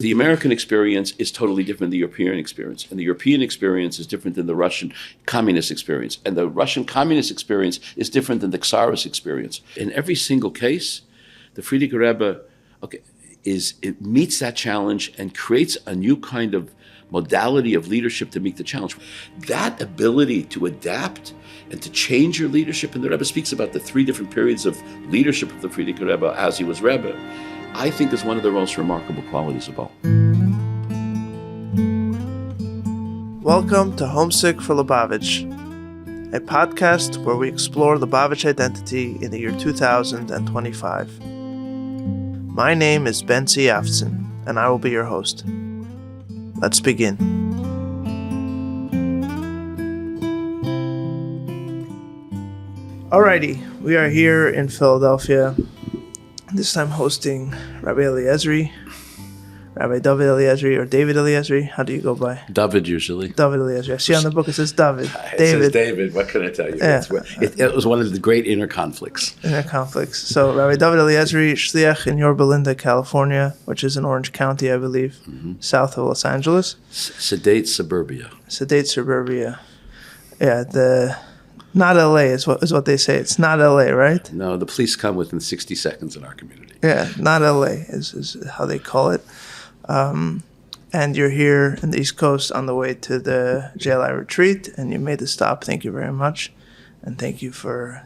The American experience is totally different than the European experience. And the European experience is different than the Russian communist experience. And the Russian communist experience is different than the Tsarist experience. In every single case, the Friediker Rebbe it meets that challenge and creates a new kind of modality of leadership to meet the challenge. That ability to adapt and to change your leadership, and the Rebbe speaks about the 3 different periods of leadership of the Friediker Rebbe as he was Rebbe, I think is one of the most remarkable qualities of all. Welcome to Homesick for Lubavitch, a podcast where we explore Lubavitch identity in the year 2025. My name is Bosi Lgani, and I will be your host. Let's begin. Alrighty, we are here in Philadelphia, this time hosting Rabbi Eliezrie, Rabbi Dovid Eliezrie, or David Eliezrie. How do you go by? David usually. David Eliezrie. I see on the book it says David. It says David. What can I tell you? Yeah. It was one of the great inner conflicts. So Rabbi Dovid Eliezrie, shliach in Yorba Linda, California, which is in Orange County, I believe, south of Los Angeles. Sedate suburbia. Yeah, not LA is what they say. It's not LA, right? No, the police come within 60 seconds in our community. Yeah, not LA is how they call it. And you're here in the East Coast on the way to the JLI retreat, and you made the stop. Thank you very much, and thank you for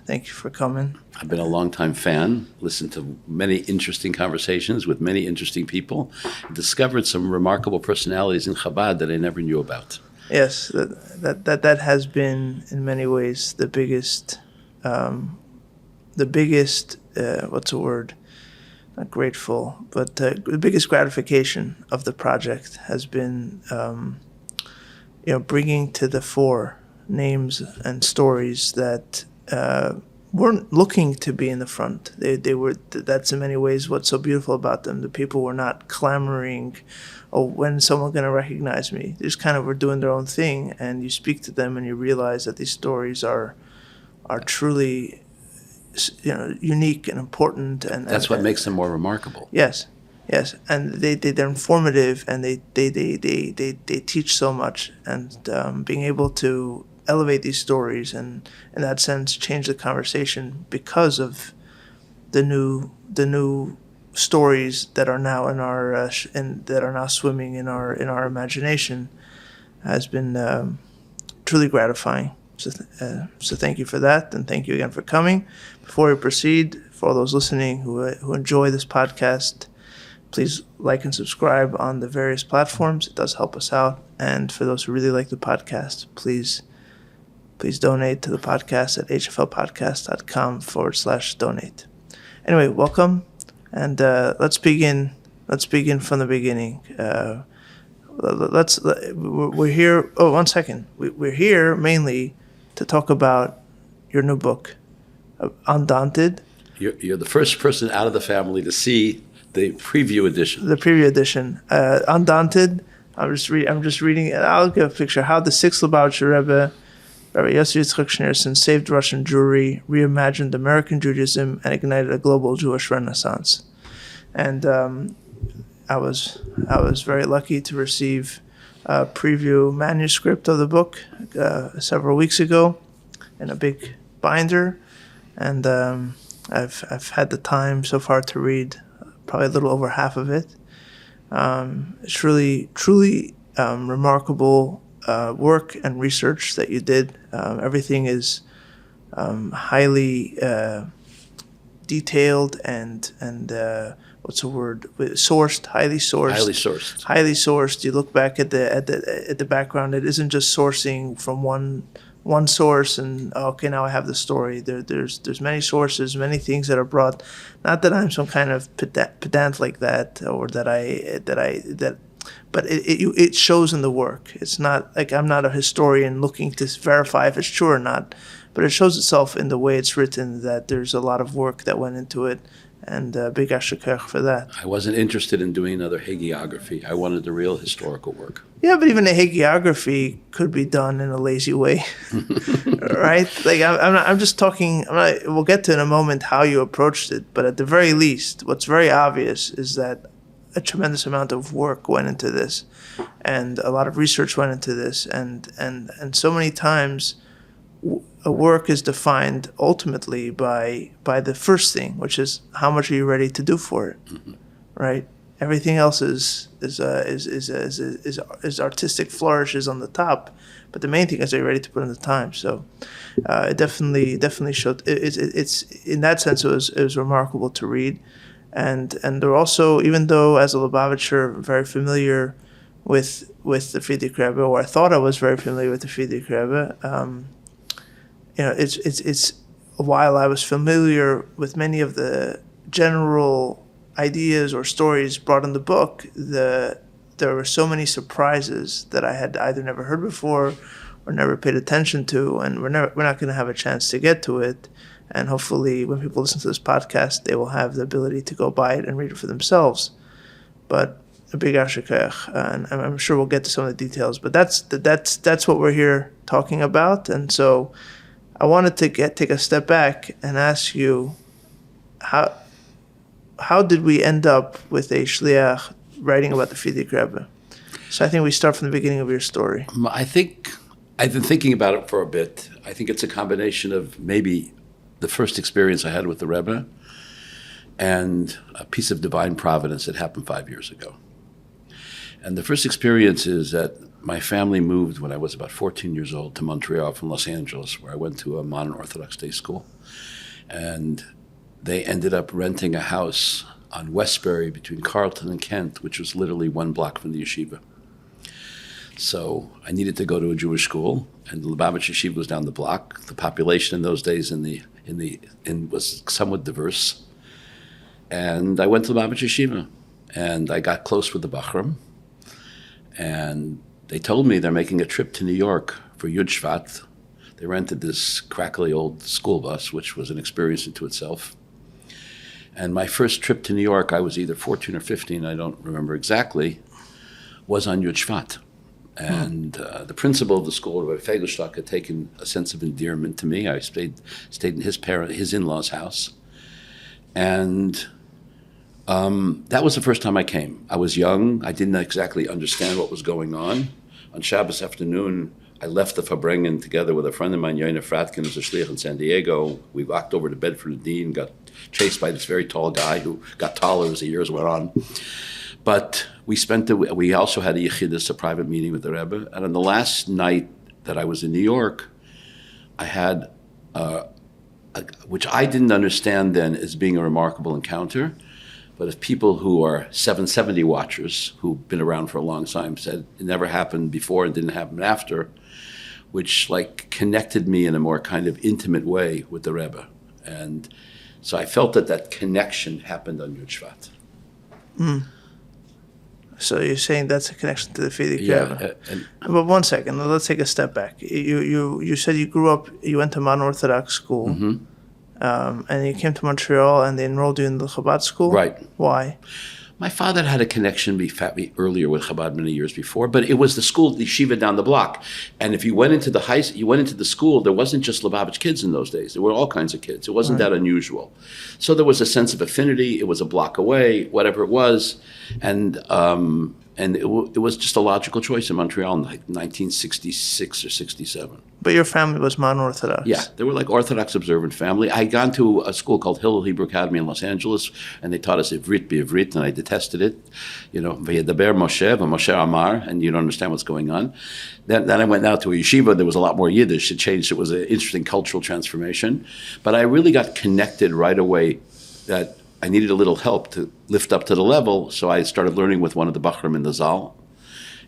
coming. I've been a longtime fan, listened to many interesting conversations with many interesting people, discovered some remarkable personalities in Chabad that I never knew about. Yes, that has been in many ways the biggest what's the word? Not grateful, but the biggest gratification of the project has been, bringing to the fore names and stories that weren't looking to be in the front. They were. That's in many ways what's so beautiful about them. The people were not clamoring, "Oh, when's someone going to recognize me?" They just kind of were doing their own thing, and you speak to them and you realize that these stories are truly, unique and important, and that's what makes them more remarkable. Yes, and they're informative, and they teach so much, and being able to elevate these stories and in that sense change the conversation because of the new stories that are now in our that are now swimming in our imagination has been truly gratifying. So thank you for that, and thank you again for coming. Before we proceed, for all those listening who enjoy this podcast, please like and subscribe on the various platforms. It does help us out. And for those who really like the podcast, please donate to the podcast at hflpodcast.com/donate. Anyway, welcome, and let's begin from the beginning. We're here. Oh, 1 second. We're here mainly to talk about your new book, Undaunted. You're the first person out of the family to see the preview edition. Undaunted. I'm just reading it. I'll give a picture. How the 6th Lubavitcher Rebbe, Rabbi Yosef Yitzchak Schneersohn, saved Russian Jewry, reimagined American Judaism, and ignited a global Jewish Renaissance. And I was very lucky to receive a preview manuscript of the book several weeks ago in a big binder, and I've had the time so far to read probably a little over half of it. It's truly remarkable work and research that you did. Everything is highly detailed and what's the word? Highly sourced. You look back at the background. It isn't just sourcing from one source and okay, now I have the story. There's many sources, many things that are brought. Not that I'm some kind of pedant like that, or but it shows in the work. It's not like I'm not a historian looking to verify if it's true or not, but it shows itself in the way it's written that there's a lot of work that went into it. And big ashikach for that. I wasn't interested in doing another hagiography. I wanted the real historical work. Yeah, but even a hagiography could be done in a lazy way, right? Like I'm just talking. We'll get to in a moment how you approached it, but at the very least, what's very obvious is that a tremendous amount of work went into this, and a lot of research went into this, and so many times a work is defined ultimately by the first thing, which is how much are you ready to do for it, right? Everything else is artistic flourishes on the top, but the main thing is, are you ready to put in the time? So it definitely showed. It's in that sense, it was remarkable to read, and they're also, even though as a Lubavitcher very familiar with the Friediker Rebbe, or I thought I was very familiar with the Friediker Rebbe. It's while I was familiar with many of the general ideas or stories brought in the book, there were so many surprises that I had either never heard before or never paid attention to, and we're not going to have a chance to get to it. And hopefully, when people listen to this podcast, they will have the ability to go buy it and read it for themselves. But a big ashikach, and I'm sure we'll get to some of the details. But that's what we're here talking about, and so I wanted to take a step back and ask you how did we end up with a shliach writing about the Friediker Rebbe? So I think we start from the beginning of your story. I think I've been thinking about it for a bit. I think it's a combination of maybe the first experience I had with the Rebbe and a piece of divine providence that happened 5 years ago. And the first experience is that my family moved when I was about 14 years old to Montreal from Los Angeles, where I went to a modern Orthodox day school. And they ended up renting a house on Westbury between Carleton and Kent, which was literally 1 block from the yeshiva. So I needed to go to a Jewish school, and the Lubavitcher yeshiva was down the block. The population in those days was somewhat diverse. And I went to the Lubavitcher yeshiva, and I got close with the Bachram, and they told me they're making a trip to New York for Yud Shvat. They rented this crackly old school bus, which was an experience into itself. And my first trip to New York, I was either 14 or 15, I don't remember exactly, was on Yud Shvat. And the principal of the school, Rabbi Fegelstock, had taken a sense of endearment to me. I stayed in his in-laws' house. And that was the first time I came. I was young. I didn't exactly understand what was going on. On Shabbos afternoon, I left the Fabrengen together with a friend of mine, Yosef Fratkin, who's a shliach in San Diego. We walked over to Bedford Dean, got chased by this very tall guy who got taller as the years went on. But we also had a yechidus, a private meeting with the Rebbe. And on the last night that I was in New York, I had, which I didn't understand then as being a remarkable encounter, but if people who are 770 watchers, who've been around for a long time, said it never happened before and didn't happen after, which connected me in a more kind of intimate way with the Rebbe. And so I felt that connection happened on Yud Shvat. Mm. So you're saying that's a connection to the Friediker Rebbe. But 1 second, let's take a step back. You said you grew up, you went to modern Orthodox school, and you came to Montreal and they enrolled you in the Chabad school? Right. Why? My father had a connection earlier with Chabad many years before, but it was the school, the yeshiva down the block. And if you went into the school, there wasn't just Lubavitch kids in those days. There were all kinds of kids. It wasn't that unusual. So there was a sense of affinity. It was a block away, whatever it was. And it was just a logical choice in Montreal in 1966 or 67. But your family was non-Orthodox. Yeah, they were Orthodox observant family. I had gone to a school called Hillel Hebrew Academy in Los Angeles, and they taught us Ivrit b'Ivrit, and I detested it. V'yedaber Moshe, v'Moshe Amar, and you don't understand what's going on. Then I went out to a yeshiva. There was a lot more Yiddish. It changed. It was an interesting cultural transformation. But I really got connected right away that I needed a little help to lift up to the level, so I started learning with one of the Bachram in the Zal.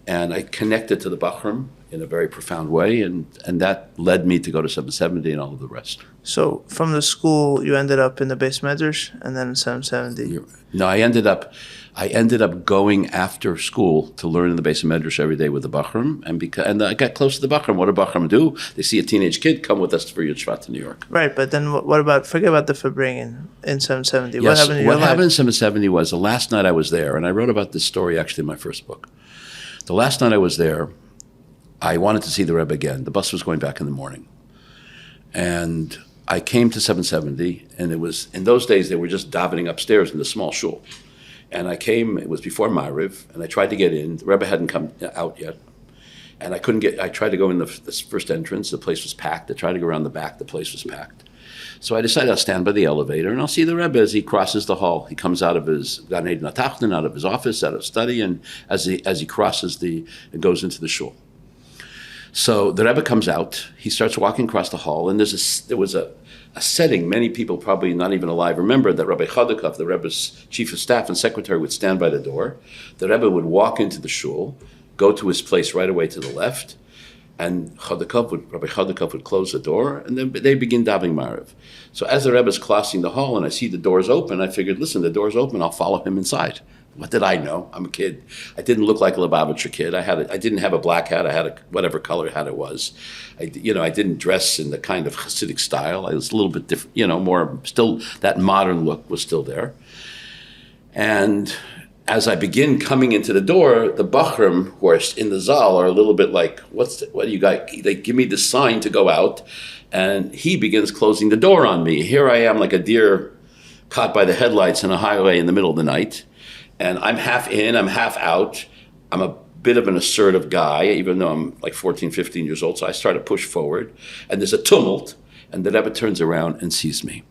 And I connected to the Bachram in a very profound way, and that led me to go to 770 and all of the rest. So from the school, you ended up in the Beis Medrash, and then in 770? No, I ended up going after school to learn in the Beis Medrash every day with the Bachram, and I got close to the Bachram. What do Bachram do? They see a teenage kid, come with us for Yud Shvat to New York. Right, but then forget about the Fabrengen in 770. Yes, what happened in your life? What happened in 770 was the last night I was there, and I wrote about this story actually in my first book. The last night I was there, I wanted to see the Rebbe again. The bus was going back in the morning. And I came to 770, and it was, in those days, they were just davening upstairs in the small shul. And I came, it was before Ma'ariv, and I tried to get in. The Rebbe hadn't come out yet. And I couldn't get, I tried to go in this first entrance, the place was packed. I tried to go around the back, the place was packed. So I decided I'll stand by the elevator and I'll see the Rebbe as he crosses the hall. He comes out of his Gan Eden HaTachton, out of his office, out of study, and as he crosses and goes into the shul. So the Rebbe comes out, he starts walking across the hall, and there was a setting many people probably not even alive remember, that Rabbi Chodakov, the Rebbe's chief of staff and secretary, would stand by the door. The Rebbe would walk into the shul, go to his place right away to the left, and Rabbi Chodakov would close the door, and then they begin davening Ma'ariv. So as the Rebbe is crossing the hall and I see the doors open, I figured, listen, the door's open, I'll follow him inside. What did I know? I'm a kid. I didn't look like a Lubavitcher kid. I didn't have a black hat. I had a whatever color hat it was. I didn't dress in the kind of Hasidic style. I was a little bit different, more, still that modern look was still there. And as I begin coming into the door, the Bachrim who are in the Zal are a little bit like, what do you got? They give me the sign to go out, and he begins closing the door on me. Here I am like a deer caught by the headlights in a highway in the middle of the night. And I'm half in, I'm half out. I'm a bit of an assertive guy, even though I'm like 14, 15 years old. So I start to push forward, and there's a tumult, and the Rebbe turns around and sees me.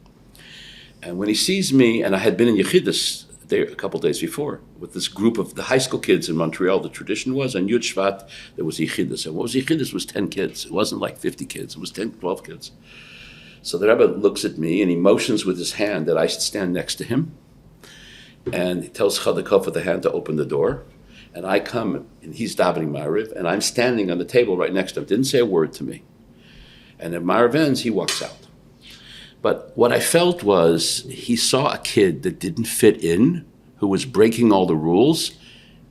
And when he sees me, and I had been in Yechidus there a couple days before with this group of the high school kids in Montreal, the tradition was, on Yud Shvat, there was Yechidus. And what was Yechidus was 10 kids. It wasn't like 50 kids. It was 10, 12 kids. So the Rebbe looks at me, and he motions with his hand that I should stand next to him. And he tells Chodakov with the hand to open the door. And I come, and he's davening Ma'ariv, and I'm standing on the table right next to him. Didn't say a word to me. And at Ma'ariv ends, he walks out. But what I felt was he saw a kid that didn't fit in, who was breaking all the rules,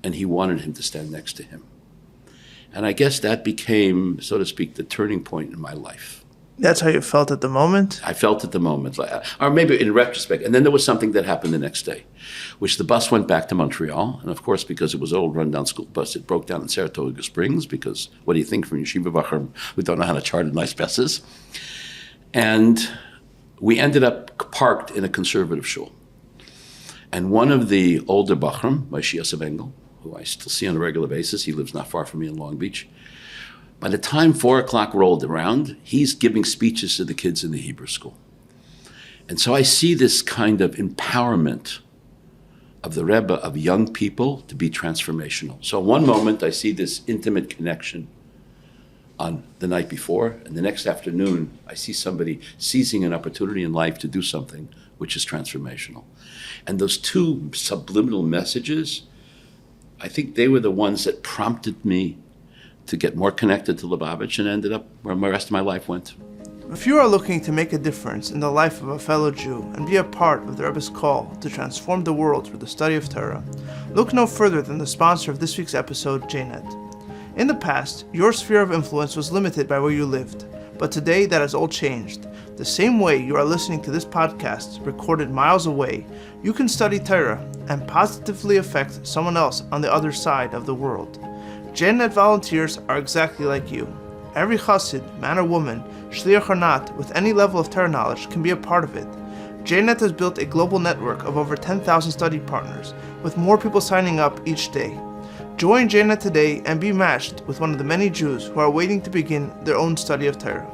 and he wanted him to stand next to him. And I guess that became, so to speak, the turning point in my life. That's how you felt at the moment? I felt at the moment, or maybe in retrospect. And then there was something that happened the next day, which the bus went back to Montreal. And of course, because it was an old rundown school bus, it broke down in Saratoga Springs, because what do you think from Yeshiva Bachar? We don't know how to charter nice buses. And we ended up parked in a conservative shul. And one of the older Bachram, Yosef Engel, who I still see on a regular basis, he lives not far from me in Long Beach. By the time 4 o'clock rolled around, he's giving speeches to the kids in the Hebrew school. And so I see this kind of empowerment of the Rebbe, of young people, to be transformational. So one moment I see this intimate connection on the night before, and the next afternoon I see somebody seizing an opportunity in life to do something which is transformational. And those two subliminal messages, I think they were the ones that prompted me to get more connected to Lubavitch, and ended up where the rest of my life went. If you are looking to make a difference in the life of a fellow Jew and be a part of the Rebbe's call to transform the world through the study of Torah, look no further than the sponsor of this week's episode, JNet. In the past, your sphere of influence was limited by where you lived, but today that has all changed. The same way you are listening to this podcast recorded miles away, you can study Torah and positively affect someone else on the other side of the world. JNet volunteers are exactly like you. Every chassid, man or woman, shliach or not, with any level of Torah knowledge can be a part of it. JNet has built a global network of over 10,000 study partners, with more people signing up each day. Join JNet today and be matched with one of the many Jews who are waiting to begin their own study of Torah.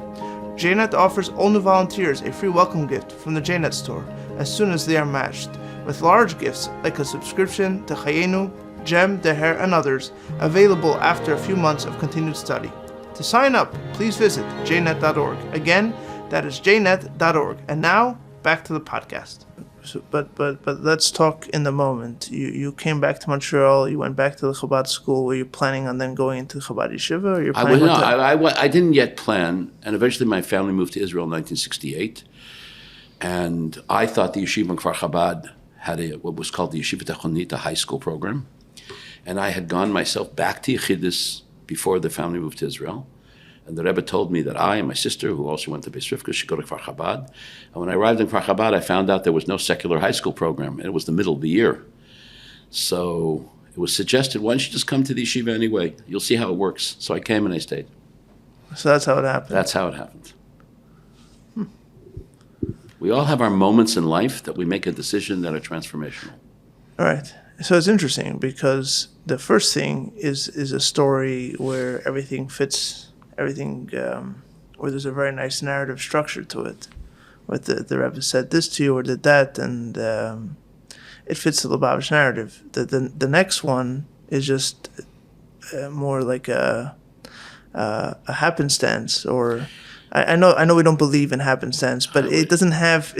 JNet offers all new volunteers a free welcome gift from the JNet store as soon as they are matched, with large gifts like a subscription to Chayenu, Gem, Deher, and others, available after a few months of continued study. To sign up, please visit jnet.org. Again, that is jnet.org. And now, back to the podcast. So, but let's talk in the moment. You came back to Montreal. You went back to the Chabad school. Were you planning on then going into Chabad Yeshiva? Or you're planning I didn't yet plan. And eventually my family moved to Israel in 1968. And I thought the yeshiva in Kfar Chabad had what was called the Yeshiva Techonit, a high school program. And I had gone myself back to Yechidus before the family moved to Israel. And the Rebbe told me that I and my sister, who also went to Beis Rivka, should go to Kfar Chabad. And when I arrived in Kfar Chabad, I found out there was no secular high school program, and it was the middle of the year. So it was suggested, why don't you just come to the yeshiva anyway? You'll see how it works. So I came and I stayed. So that's how it happened? That's how it happened. We all have our moments in life that we make a decision that are transformational. All right. So it's interesting because the first thing is a story where everything fits, where there's a very nice narrative structure to it. What the Rebbe said this to you or did that, and it fits the Lubavitch narrative. The next one is just more like a happenstance, or I know we don't believe in happenstance, but it doesn't have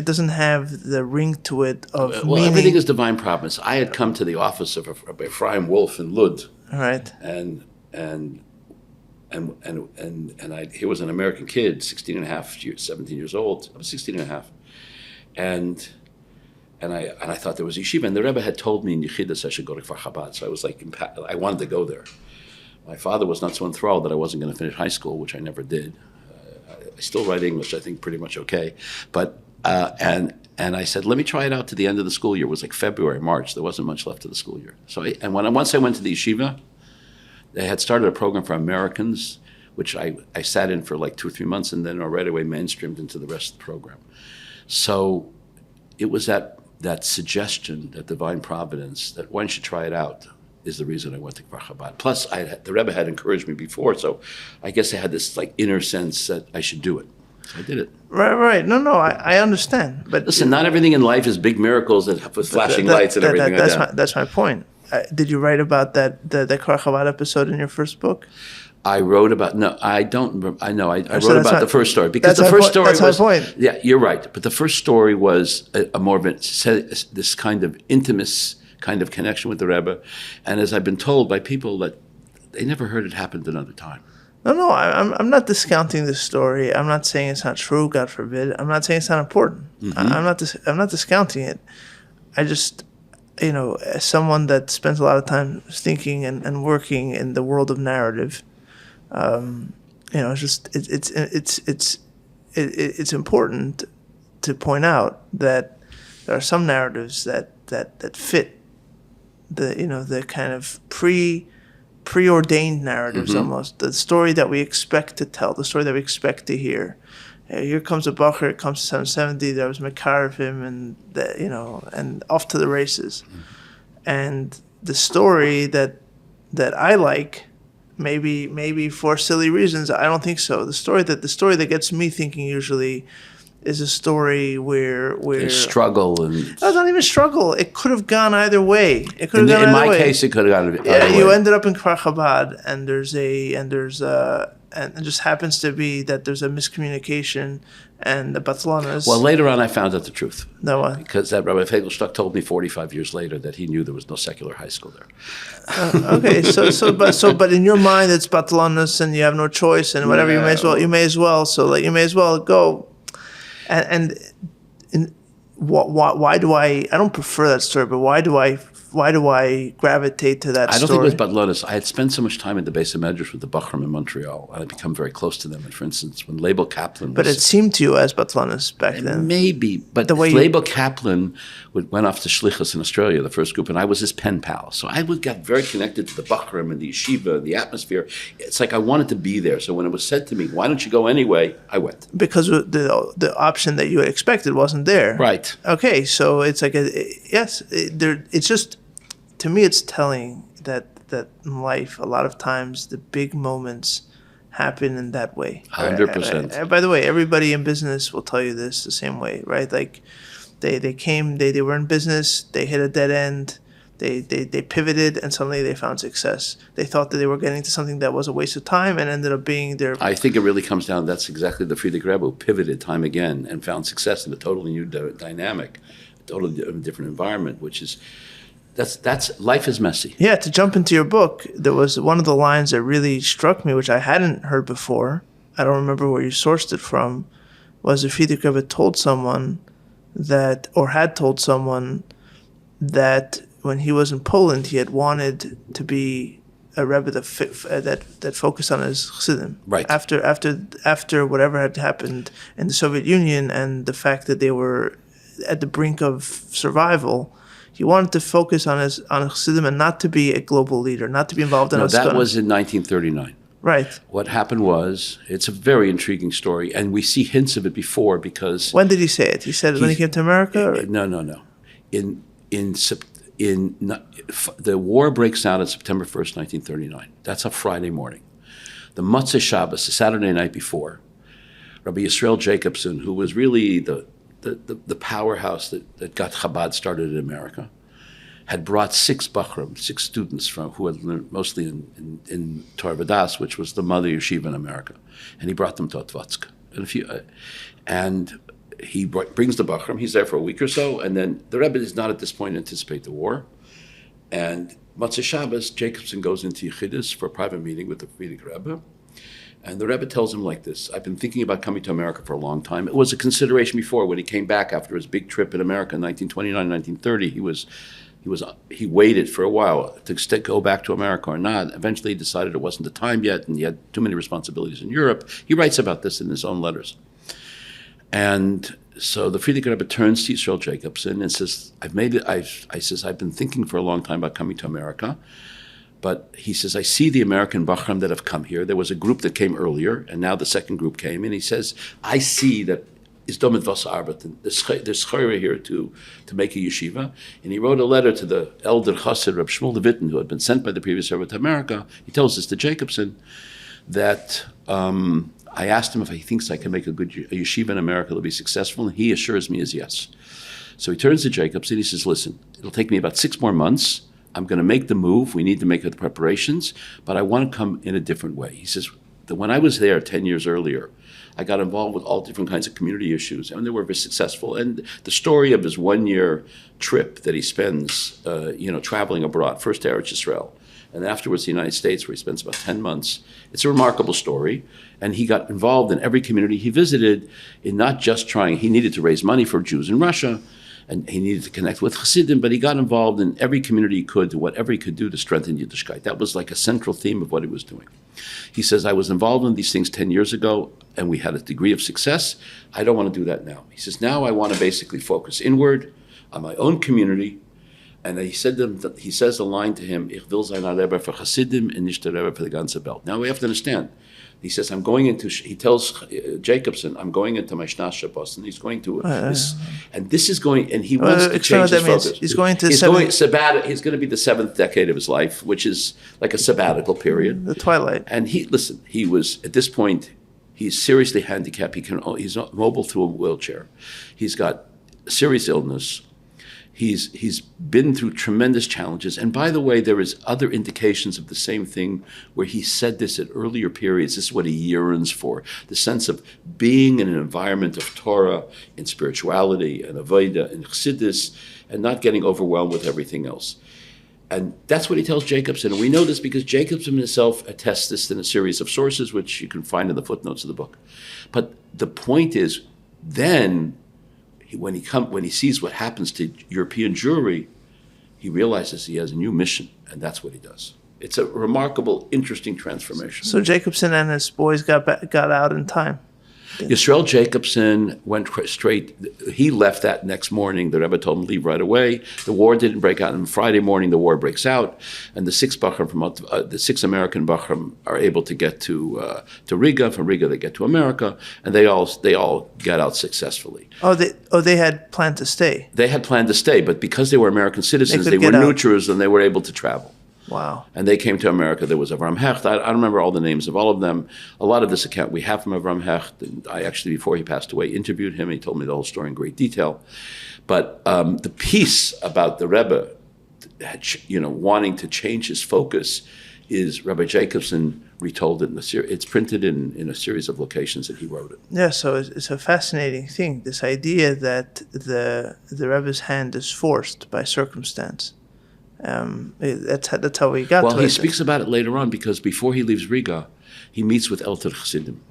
the ring to it of Well, meaning. everything is divine providence. I had come to the office of Rabbi Ephraim Wolf in Lud, Right. and he was an American kid, 17 years old. I was 16 and a half. And I thought there was yeshiva. And the Rebbe had told me in Yechidus I should go to Kfar Chabad. So I was like, I wanted to go there. My father was not so enthralled that I wasn't going to finish high school, which I never did. I still write English, I think, pretty much okay. But, and I said, let me try it out to the end of the school year. It was like February, March. There wasn't much left of the school year. So once I went to the yeshiva, they had started a program for Americans, which I sat in for like 2 or 3 months, and then right away mainstreamed into the rest of the program. So it was that suggestion, that divine providence, that one should try it out, is the reason I went to Kfar Chabad. Plus, the Rebbe had encouraged me before, so I guess I had this like inner sense that I should do it. So I did it. Right. No, I understand. But Listen, not everything in life is big miracles with flashing lights and everything like that. That's my point. Did you write about the Kfar Chabad episode in your first book? I wrote about, no, I don't, I know, I So wrote that's about my- the first story. Because that's the my first point- story that's my was, point. yeah, you're right. But the first story was a more of this kind of intimate kind of connection with the Rebbe. And as I've been told by people that they never heard it happen another time. No, I'm not discounting this story. I'm not saying it's not true, God forbid. I'm not saying it's not important. I'm not discounting it. I just, as someone that spends a lot of time thinking and working in the world of narrative, it's important to point out that there are some narratives that fit the kind of preordained narratives, almost the story that we expect to tell, the story that we expect to hear. Here comes a bacher, it comes to 770, there was Makar of him, and and off to the races. And the story that I like, maybe for silly reasons, I don't think so. The story that gets me thinking usually is a story where There's struggle and that's not even struggle. It could have gone either way. in my case, it could have gone either way. You ended up in Kfar Chabad, and it just happens to be that there's a miscommunication, and the Batlanas. Well, later on, I found out the truth. No, Because that Rabbi Fegelstock told me 45 years later that he knew there was no secular high school there. okay. But in your mind, it's Batlanas, and you have no choice, and whatever. You may as well. So like, you may as well go. And why do I don't prefer that story, but why do I gravitate to that story? I don't think it was Batlanis. I had spent so much time in the base of Medrash with the Bachram in Montreal, and I'd become very close to them. And for instance, when Label Kaplan was... But it seemed to you as Batlanis back then. Maybe, but The way Label Kaplan went off to Shlichus in Australia, the first group, and I was his pen pal. So I got very connected to the Bachram and the yeshiva, the atmosphere. It's like I wanted to be there. So when it was said to me, why don't you go anyway, I went. Because the option that you had expected wasn't there. Right. Okay, so it's like it's just, to me, it's telling that in life, a lot of times the big moments happen in that way. 100%. By the way, everybody in business will tell you this the same way, right? Like they were in business, they hit a dead end, they pivoted, and suddenly they found success. They thought that they were getting to something that was a waste of time, and ended up being their... I think it really comes down, that's exactly the Friediker Rebbe who pivoted time again and found success in a totally new dynamic, a totally different environment, which is, that's life is messy. Yeah, to jump into your book, there was one of the lines that really struck me, which I hadn't heard before. I don't remember where you sourced it from, was if Friediker Rebbe told someone that, or had told someone that when he was in Poland, he had wanted to be a Rebbe that focused on his Chassidim. Right. After whatever had happened in the Soviet Union and the fact that they were at the brink of survival, he wanted to focus on Chassidim and not to be a global leader, not to be involved in... No, that was in 1939. Right. What happened was, it's a very intriguing story, and we see hints of it before because... When did he say it? He said it when he came to America? Or? No. The war breaks out on September 1st, 1939. That's a Friday morning. The Motzei Shabbos, the Saturday night before, Rabbi Yisrael Jacobson, who was really the powerhouse that got Chabad started in America, had brought 6 bachrim, 6 students who had learned mostly in Torah V'das, which was the mother yeshiva in America, and he brought them to Otvotsk. And he brings the bachrim. He's there for a week or so, and then the Rebbe does not at this point anticipate the war. And Motzei Shabbos, Jacobson goes into Yechidus for a private meeting with the Friediker Rebbe. And the Rebbe tells him like this: I've been thinking about coming to America for a long time. It was a consideration before when he came back after his big trip in America in 1929, 1930. He waited for a while to go back to America or not. Eventually he decided it wasn't the time yet, and he had too many responsibilities in Europe. He writes about this in his own letters. And so the Friediker Rebbe turns to Yisrael Jacobson and says, I've been thinking for a long time about coming to America. But he says, I see the American Bachram that have come here. There was a group that came earlier, and now the second group came. And he says, I see that is Domet Vas Arbet. There's Schneersohn here to make a yeshiva. And he wrote a letter to the elder Chassid, Reb Shmuel Levittin, who had been sent by the previous Rebbe to America. He tells this to Jacobson, that I asked him if he thinks I can make a yeshiva in America that'll be successful, and he assures me is yes. So he turns to Jacobson, he says, listen, it'll take me about 6 more months. I'm going to make the move. We need to make the preparations, but I want to come in a different way. He says that when I was there 10 years earlier, I got involved with all different kinds of community issues, and they were very successful. And the story of his 1-year trip that he spends, traveling abroad, first to Eretz Yisrael, and afterwards the United States, where he spends about 10 months. It's a remarkable story. And he got involved in every community he visited in not just trying, he needed to raise money for Jews in Russia, and he needed to connect with Hasidim, but he got involved in every community he could, to whatever he could do to strengthen Yiddishkeit. That was like a central theme of what he was doing. He says, I was involved in these things 10 years ago, and we had a degree of success. I don't want to do that now. He says, now I want to basically focus inward on my own community. And he says the line to him, Ich will sein a Rebbe for Hasidim and nicht a Rebbe for the ganze Welt. Now we have to understand. He says, he tells Jacobson, I'm going into my Shnas Shabbos, and he's going to this, and this is going, and he wants to change his focus. He's going to he's going to be the 7th decade of his life, which is like a sabbatical period. The twilight. And he was, at this point, he's seriously handicapped. He's not mobile through a wheelchair. He's got serious illness. He's been through tremendous challenges. And by the way, there is other indications of the same thing where he said this at earlier periods. This is what he yearns for, the sense of being in an environment of Torah, in spirituality, and Avodah, and Chassidus, and not getting overwhelmed with everything else. And that's what he tells Jacobson. And we know this because Jacobson himself attests this in a series of sources, which you can find in the footnotes of the book. But the point is, then, when he sees what happens to European Jewry, he realizes he has a new mission, and that's what he does. It's a remarkable, interesting transformation. So Jacobson and his boys got out in time. Yisrael Jacobson went straight. He left that next morning. The Rebbe told him to leave right away. The war didn't break out. On Friday morning, the war breaks out, and the 6 American Bachram are able to get to Riga. From Riga, they get to America, and they all get out successfully. They had planned to stay. They had planned to stay, but because they were American citizens, they were neutrals, and they were able to travel. Wow. And they came to America. There was Avram Hecht. I don't remember all the names of all of them. A lot of this account we have from Avram Hecht. And I actually, before he passed away, interviewed him. He told me the whole story in great detail. But the piece about the Rebbe, wanting to change his focus, is Rabbi Jacobson retold it in it's printed in a series of locations that he wrote it. Yeah, so it's a fascinating thing, this idea that the Rebbe's hand is forced by circumstance. That's how we got to it. Well, he speaks about it later on, because before he leaves Riga, he meets with older Chassidim.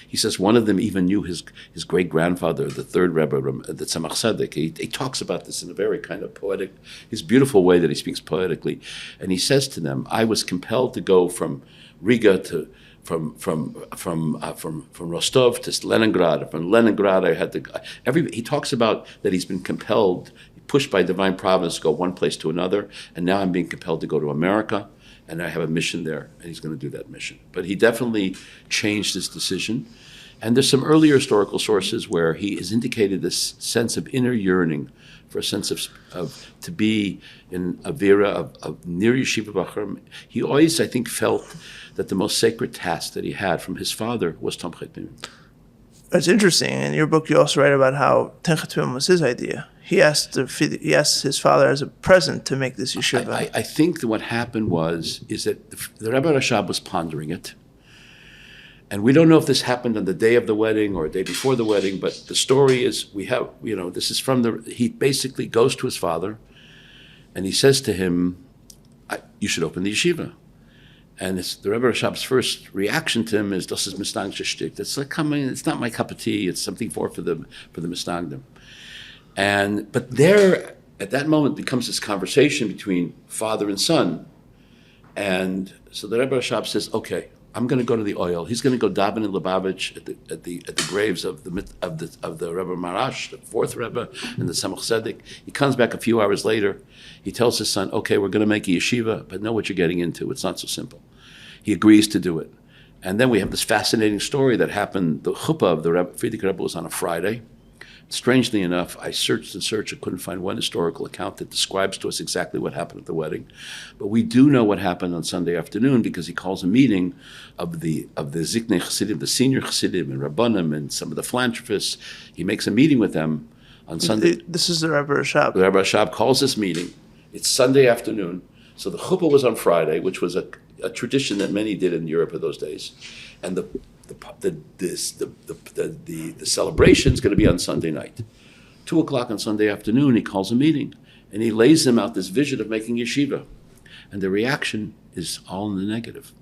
He says one of them even knew his great-grandfather, the 3rd Rebbe, the Tzemach Tzedek. He talks about this in a very kind of poetic, his beautiful way that he speaks poetically. And he says to them, I was compelled to go from Riga to from Rostov to Leningrad. From Leningrad, I had to. He talks about that he's been compelled, pushed by divine providence, to go one place to another, and now I'm being compelled to go to America, and I have a mission there, and he's going to do that mission. But he definitely changed his decision, And there's some earlier historical sources where he has indicated this sense of inner yearning for a sense of to be in a vera of near Yeshiva Bachar. He always, I think, felt that the most sacred task that he had from his father was Tomchet Bimim. It's interesting. In your book, you also write about how Tomchet Bimim was his idea. He asked his father as a present to make this yeshiva. I think that what happened is that the Rebbe Rashab was pondering it. And we don't know if this happened on the day of the wedding or a day before the wedding, but the story is this is he basically goes to his father and he says to him, you should open the yeshiva. And the Rebbe Rashab's first reaction to him is, das ist Misnagdish shtick. That's like, it's not my cup of tea, it's something for the Misnagdim. But there, at that moment, becomes this conversation between father and son. And so the Rebbe Rashab says, okay, I'm going to go to the oil. He's going to go daven in Lubavitch at the graves of the Rebbe Marash, the fourth Rebbe, and the Samach Tzedek. He comes back a few hours later. He tells his son, okay, we're going to make a yeshiva, but know what you're getting into. It's not so simple. He agrees to do it. And then we have this fascinating story that happened. The chuppah of the Friediker Rebbe was on a Friday. Strangely enough, I searched and searched. I couldn't find one historical account that describes to us exactly what happened at the wedding. But we do know what happened on Sunday afternoon because he calls a meeting of the Ziknei Chassidim, the senior Chassidim and Rabbanim and some of the philanthropists. He makes a meeting with them on Sunday. This is the Rebbe Rashab. The Rebbe Rashab calls this meeting. It's Sunday afternoon. So the chuppah was on Friday, which was a tradition that many did in Europe in those days. And the celebration is going to be on Sunday night. 2:00 on Sunday afternoon, he calls a meeting, and he lays them out this vision of making yeshiva. And the reaction is all in the negative.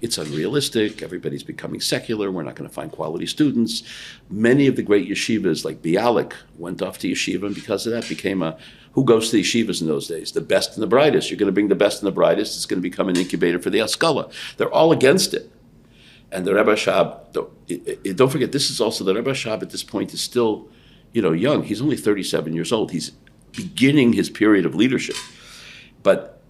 It's unrealistic, everybody's becoming secular, we're not going to find quality students. Many of the great yeshivas, like Bialik, went off to yeshiva, and because of that became who goes to the yeshivas in those days? The best and the brightest. You're going to bring the best and the brightest, it's going to become an incubator for the Haskalah. They're all against it. And the Rebbe Rashab, don't forget, this is also, the Rebbe Rashab at this point is still, young. He's only 37 years old. He's beginning his period of leadership. But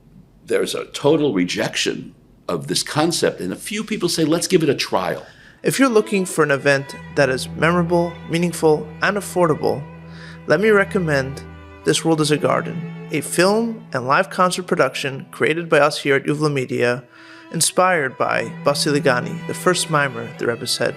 there's a total rejection of this concept. And a few people say, let's give it a trial. If you're looking for an event that is memorable, meaningful, and affordable, let me recommend This World is a Garden, a film and live concert production created by us here at Yuvla Media, inspired by Bosi Lgani, the first mimer, the Rebbe said.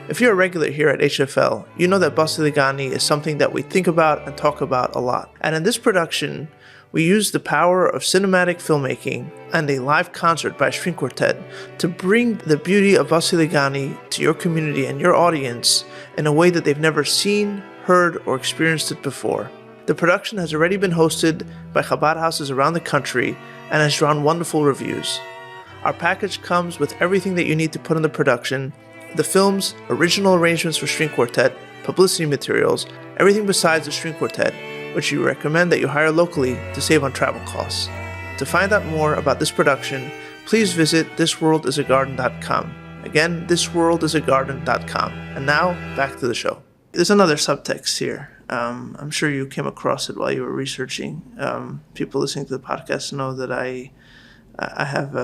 If you're a regular here at HFL, you know that Bosi Lgani is something that we think about and talk about a lot. And in this production, we use the power of cinematic filmmaking and a live concert by a string quartet to bring the beauty of Bosi Lgani to your community and your audience in a way that they've never seen, heard, or experienced it before. The production has already been hosted by Chabad houses around the country and has drawn wonderful reviews. Our package comes with everything that you need to put in the production: the film's original arrangements for string quartet, publicity materials, everything besides the string quartet, which we recommend that you hire locally to save on travel costs. To find out more about this production, please visit thisworldisagarden.com. Again, thisworldisagarden.com. And now, back to the show. There's another subtext here. I'm sure you came across it while you were researching. People listening to the podcast know that I have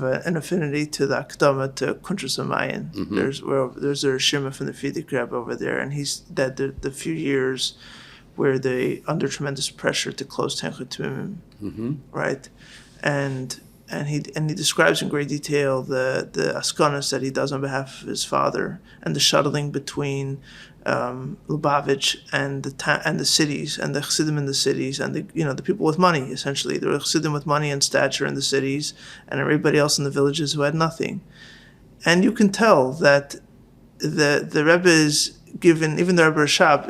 an affinity to the Akdama to Kuntres Amayin. Mm-hmm. There's a Shema from the Friediker Rebbe over there, and he's that the few years where they under tremendous pressure to close Tomchet Bimim, mm-hmm. right? And he describes in great detail the askanas that he does on behalf of his father and the shuttling between Lubavitch and the cities and the Chassidim in the cities and the people with money. Essentially, there were Chassidim with money and stature in the cities, and everybody else in the villages who had nothing. And you can tell that the Rebbe is given, even the Rebbe Rashab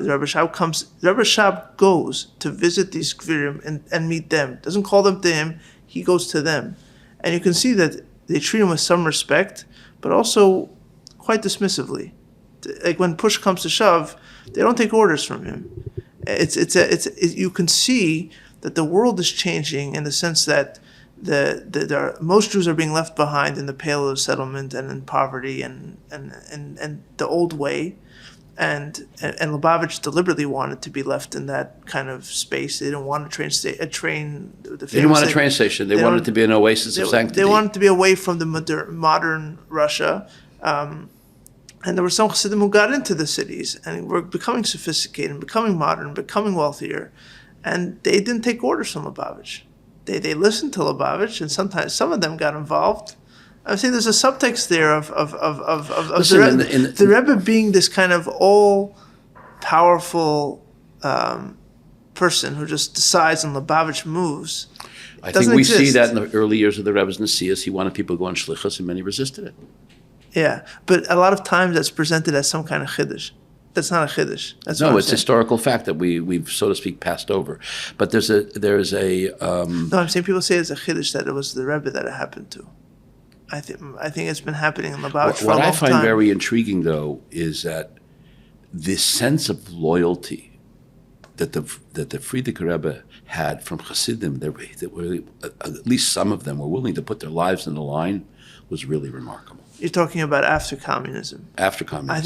goes to visit these Gvirim and meet them. Doesn't call them to him, he goes to them. And you can see that they treat him with some respect, but also quite dismissively. Like when push comes to shove, they don't take orders from him. You can see that the world is changing in the sense that most Jews are being left behind in the pale of settlement and in poverty and the old way, and Lubavitch deliberately wanted to be left in that kind of space. They didn't want a train station. They didn't want a train station. They wanted to be an oasis of sanctity. They wanted to be away from the modern Russia. And there were some Chassidim who got into the cities and were becoming sophisticated, and becoming modern, becoming wealthier, and they didn't take orders from Lubavitch. They listened to Lubavitch, and sometimes some of them got involved. I think there's a subtext there of Listen, the Rebbe being this kind of all-powerful person who just decides and Lubavitch moves. I think we see that in the early years of the Rebbe's Nesias. He wanted people to go on shlichus, and many resisted it. Yeah, but a lot of times that's presented as some kind of chiddush. That's not a chiddush. That's no, it's historical fact that we've, so to speak, passed over. But there's a. No, I'm saying people say it's a chiddush that it was the Rebbe that it happened to. I think it's been happening in Lubavitch for a long time. What I find very intriguing, though, is that this sense of loyalty that the Friediker Rebbe had from Hasidim, that were, at least some of them were willing to put their lives on the line, was really remarkable. You're talking about after communism. After communism, I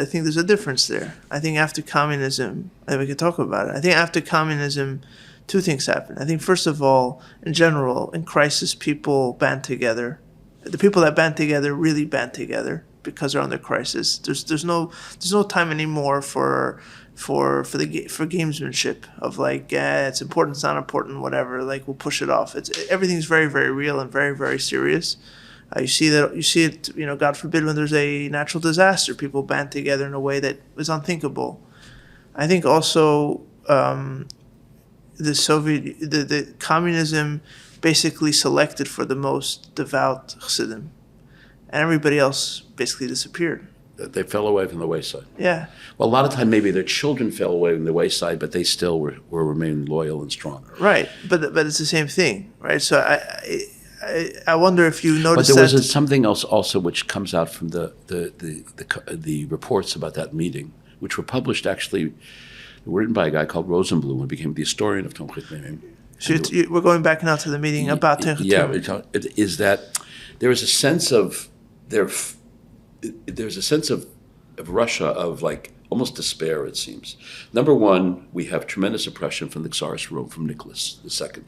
think there's a difference there. I think after communism, we could talk about it. I think after communism, two things happened. I think first of all, in general, in crisis, people band together. The people that band together really band together because they're under crisis. There's no time anymore for gamesmanship of like it's important, it's not important, whatever. Like we'll push it off. Everything's very, very real and very, very serious. You see it. God forbid, when there's a natural disaster, people band together in a way that is unthinkable. I think also the communism basically selected for the most devout Chassidim, and everybody else basically disappeared. They fell away from the wayside. Yeah. Well, a lot of time maybe their children fell away from the wayside, but they still were remained loyal and strong. Right, but it's the same thing, right? So I wonder if you noticed that. But there was something else also which comes out from the reports about that meeting, which were published actually, written by a guy called Rosenblum, who became the historian of Tomchit Memim. So we're going back now to the meeting about Tomchit. Yeah, it is that there is a sense of there's a sense of Russia of like almost despair, it seems. Number one, we have tremendous oppression from the Tsarist Rome, from Nicholas II.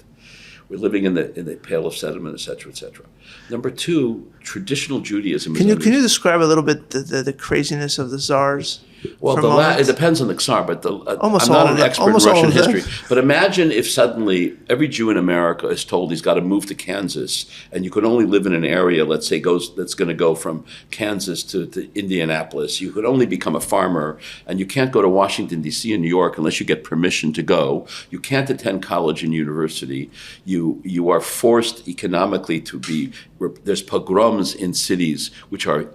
We're living in the Pale of Sediment, et cetera, et cetera. Number two, traditional Judaism. Can you describe a little bit the craziness of the Tsars? Well, it depends on the Tsar, but I'm not an expert in almost Russian history. But imagine if suddenly every Jew in America is told he's got to move to Kansas, and you could only live in an area, let's say, that's going to go from Kansas to Indianapolis. You could only become a farmer, and you can't go to Washington, D.C. and New York unless you get permission to go. You can't attend college and university. You are forced economically to be. There's pogroms in cities which are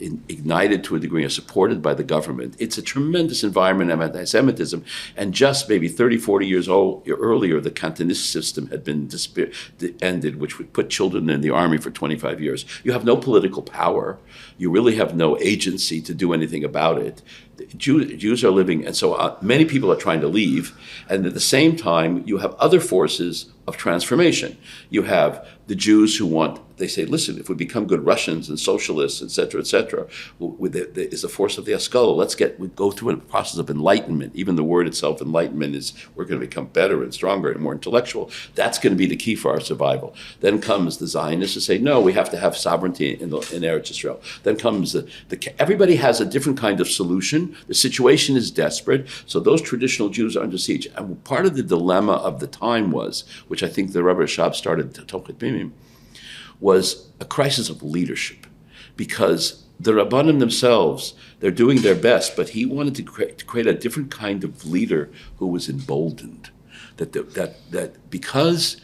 ignited to a degree and supported by the government. It's a tremendous environment of anti-Semitism, and just maybe 30, 40 years earlier, the Cantonist system had been ended, which would put children in the army for 25 years. You have no political power. You really have no agency to do anything about it. Jews are living, and so many people are trying to leave, and at the same time, you have other forces of transformation. You have the Jews who they say, listen, if we become good Russians and socialists, et cetera, is the force of the Haskalah. We go through a process of enlightenment. Even the word itself, enlightenment, is we're going to become better and stronger and more intellectual. That's going to be the key for our survival. Then comes the Zionists who say, no, we have to have sovereignty in Eretz Yisrael. Then comes everybody has a different kind of solution. The situation is desperate, so those traditional Jews are under siege. And part of the dilemma of the time was, which I think the Rebbe Rashab started to Tomchit Memim, was a crisis of leadership, because the Rabbanim themselves, they're doing their best, but he wanted to create a different kind of leader who was emboldened. That because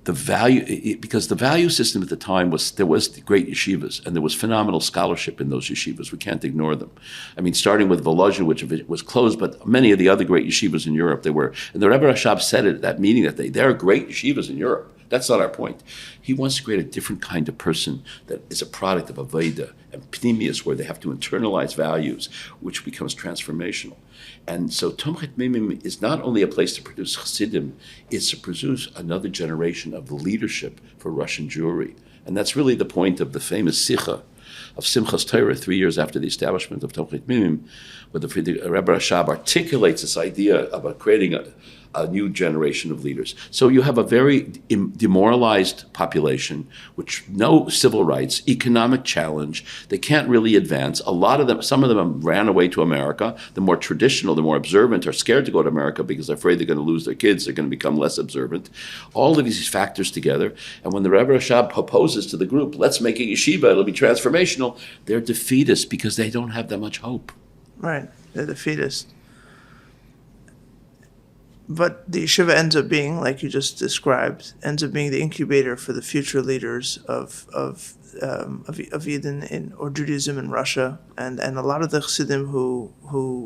the value system at the time there was the great yeshivas, and there was phenomenal scholarship in those yeshivas. We can't ignore them. I mean, starting with Volozhin, which was closed, but many of the other great yeshivas in Europe, and the Rebbe Rashab said it at that meeting that there are great yeshivas in Europe. That's not our point. He wants to create a different kind of person that is a product of Aveda and Pnimius, where they have to internalize values, which becomes transformational. And so Tomchit Memim is not only a place to produce Chassidim, it's to produce another generation of leadership for Russian Jewry. And that's really the point of the famous Sikha of Simchas Torah 3 years after the establishment of Tomchit Memim, where the Rebbe Rashab articulates this idea about creating a new generation of leaders. So you have a very demoralized population, which no civil rights, economic challenge. They can't really advance. A lot of them, some of them ran away to America. The more traditional, the more observant are scared to go to America because they're afraid they're going to lose their kids. They're going to become less observant. All of these factors together. And when the Rebbe Rashab proposes to the group, let's make a yeshiva, it'll be transformational, they're defeatist because they don't have that much hope. Right, they're defeatist. But the yeshiva ends up being, like you just described, ends up being the incubator for the future leaders of Yidden or Judaism in Russia, and a lot of the Chassidim who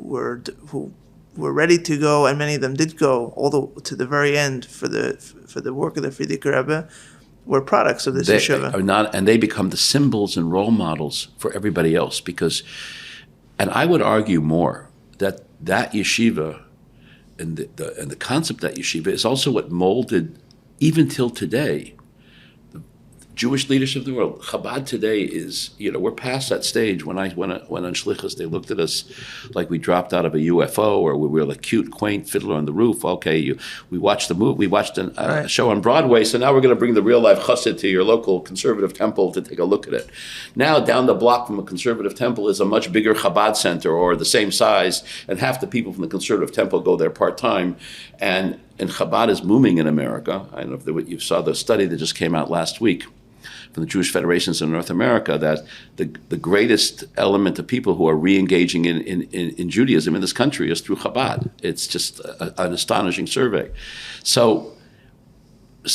were ready to go, and many of them did go to the very end for the work of the Friediker Rebbe, were products of this yeshiva. And they become the symbols and role models for everybody else because, and I would argue more that yeshiva and the concept of that yeshiva is also what molded, even till today, the Jewish leadership of the world. Chabad today is, we're past that stage. When I went on shlichus, they looked at us like we dropped out of a UFO, or we were a cute, quaint fiddler on the roof. Okay, we watched the movie, we watched a show on Broadway, so now we're going to bring the real life chassid to your local conservative temple to take a look at it. Now, down the block from a conservative temple is a much bigger Chabad center, or the same size, and half the people from the conservative temple go there part-time, and Chabad is booming in America. I don't know if you saw the study that just came out last week from the Jewish federations in North America, that the greatest element of people who are re-engaging in Judaism in this country is through Chabad. It's just an astonishing survey. So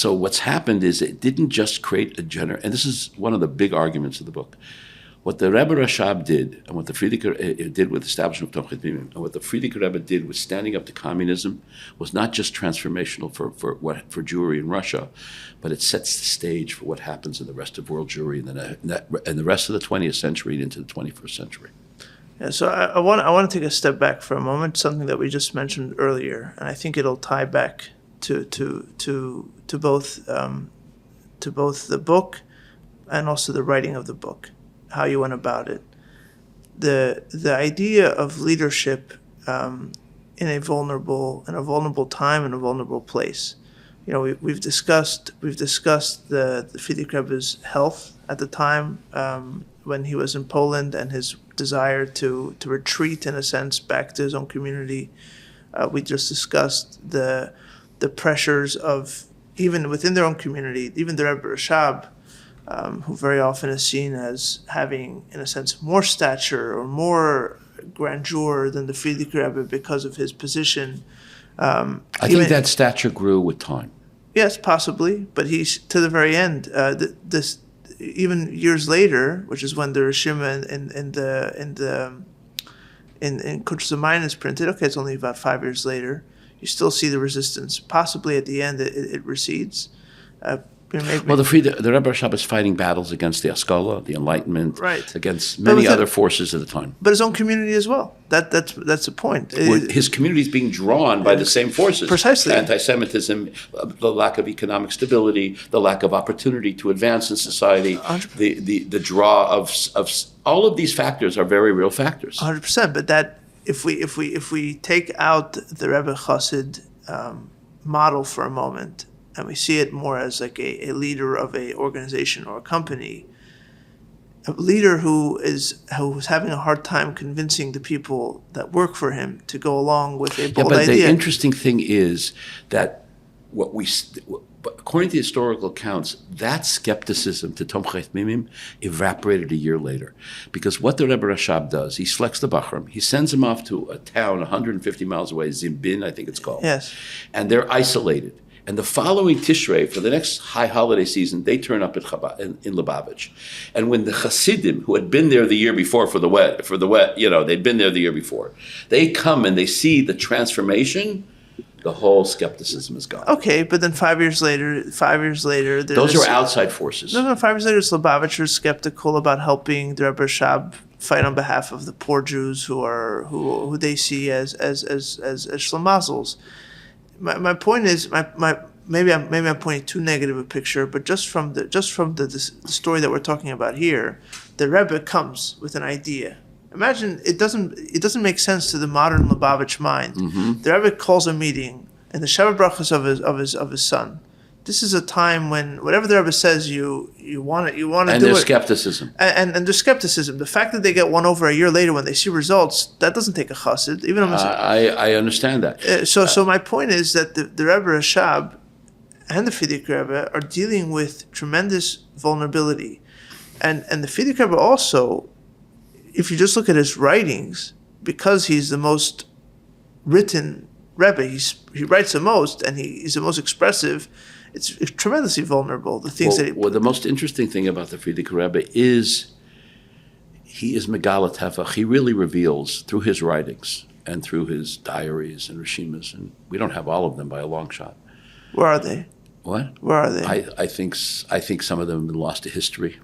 what's happened is it didn't just create and this is one of the big arguments of the book. What the Rebbe Rashab did, and what the Friediker did with the establishment of Tomchei Tmimim, and what the Friediker Rebbe did with standing up to communism, was not just transformational for Jewry in Russia, but it sets the stage for what happens in the rest of world Jewry and the rest of the 20th century and into the 21st century. Yeah, so I want to take a step back for a moment, something that we just mentioned earlier, and I think it'll tie back to both the book and also the writing of the book, how you went about it. The idea of leadership in a vulnerable time and a vulnerable place. We've discussed the Friediker Rebbe's health at the time when he was in Poland, and his desire to retreat in a sense back to his own community. We just discussed the pressures of, even within their own community, even the Rebbe Rashab, who very often is seen as having, in a sense, more stature or more grandeur than the Friediker Rebbe because of his position. I think that stature grew with time. Yes, possibly, but he's to the very end. Even years later, which is when the Rishima in Kutz's Mind is printed. Okay, it's only about 5 years later. You still see the resistance. Possibly at the end, it recedes. Well, the Rebbe Rashab is fighting battles against the Haskalah, the Enlightenment, right, against many other forces at the time. But his own community as well. That's the point. His community is being drawn by the same forces. Precisely. Anti-Semitism, the lack of economic stability, the lack of opportunity to advance in society, the draw of all of these factors are very real factors. 100%. But that if we take out the Rebbe Chassid model for a moment, and we see it more as like a leader of a organization or a company, a leader who's having a hard time convincing the people that work for him to go along with a bold idea. The interesting thing is that according to historical accounts, that skepticism to Tomchei Tmimim evaporated a year later. Because what the Rebbe Rashab does, he selects the Bachram, he sends them off to a town 150 miles away, Zimbin, I think it's called. Yes. And they're isolated. And the following Tishrei, for the next high holiday season, they turn up at Chabad in Lubavitcher. And when the Chassidim, who had been there the year before for the wet, they'd been there the year before, they come and they see the transformation, the whole skepticism is gone. Okay, but then 5 years later, those are outside forces. No, 5 years later, Lubavitcher is skeptical about helping the Rebbe Rashab fight on behalf of the poor Jews who they see as schlamazels. My point is, maybe I'm pointing too negative a picture, but just from the story that we're talking about here, the Rebbe comes with an idea. Imagine it doesn't make sense to the modern Lubavitch mind. Mm-hmm. The Rebbe calls a meeting and the Shabbat brachas of his son. This is a time when whatever the Rebbe says, you want to do it. And there's skepticism. And there's skepticism. The fact that they get won over a year later when they see results, that doesn't take a chassid. Even I understand that. So my point is that the Rebbe Rashab and the Friediker Rebbe are dealing with tremendous vulnerability, and the Friediker Rebbe also, if you just look at his writings, because he's the most written Rebbe, he writes the most and he's the most expressive. It's tremendously vulnerable. The things the most interesting thing about the Friediker Rebbe is he is Megalat Hefach. He really reveals through his writings and through his diaries and Rishimas, and we don't have all of them by a long shot. Where are they? What? Where are they? I think some of them have been lost to history.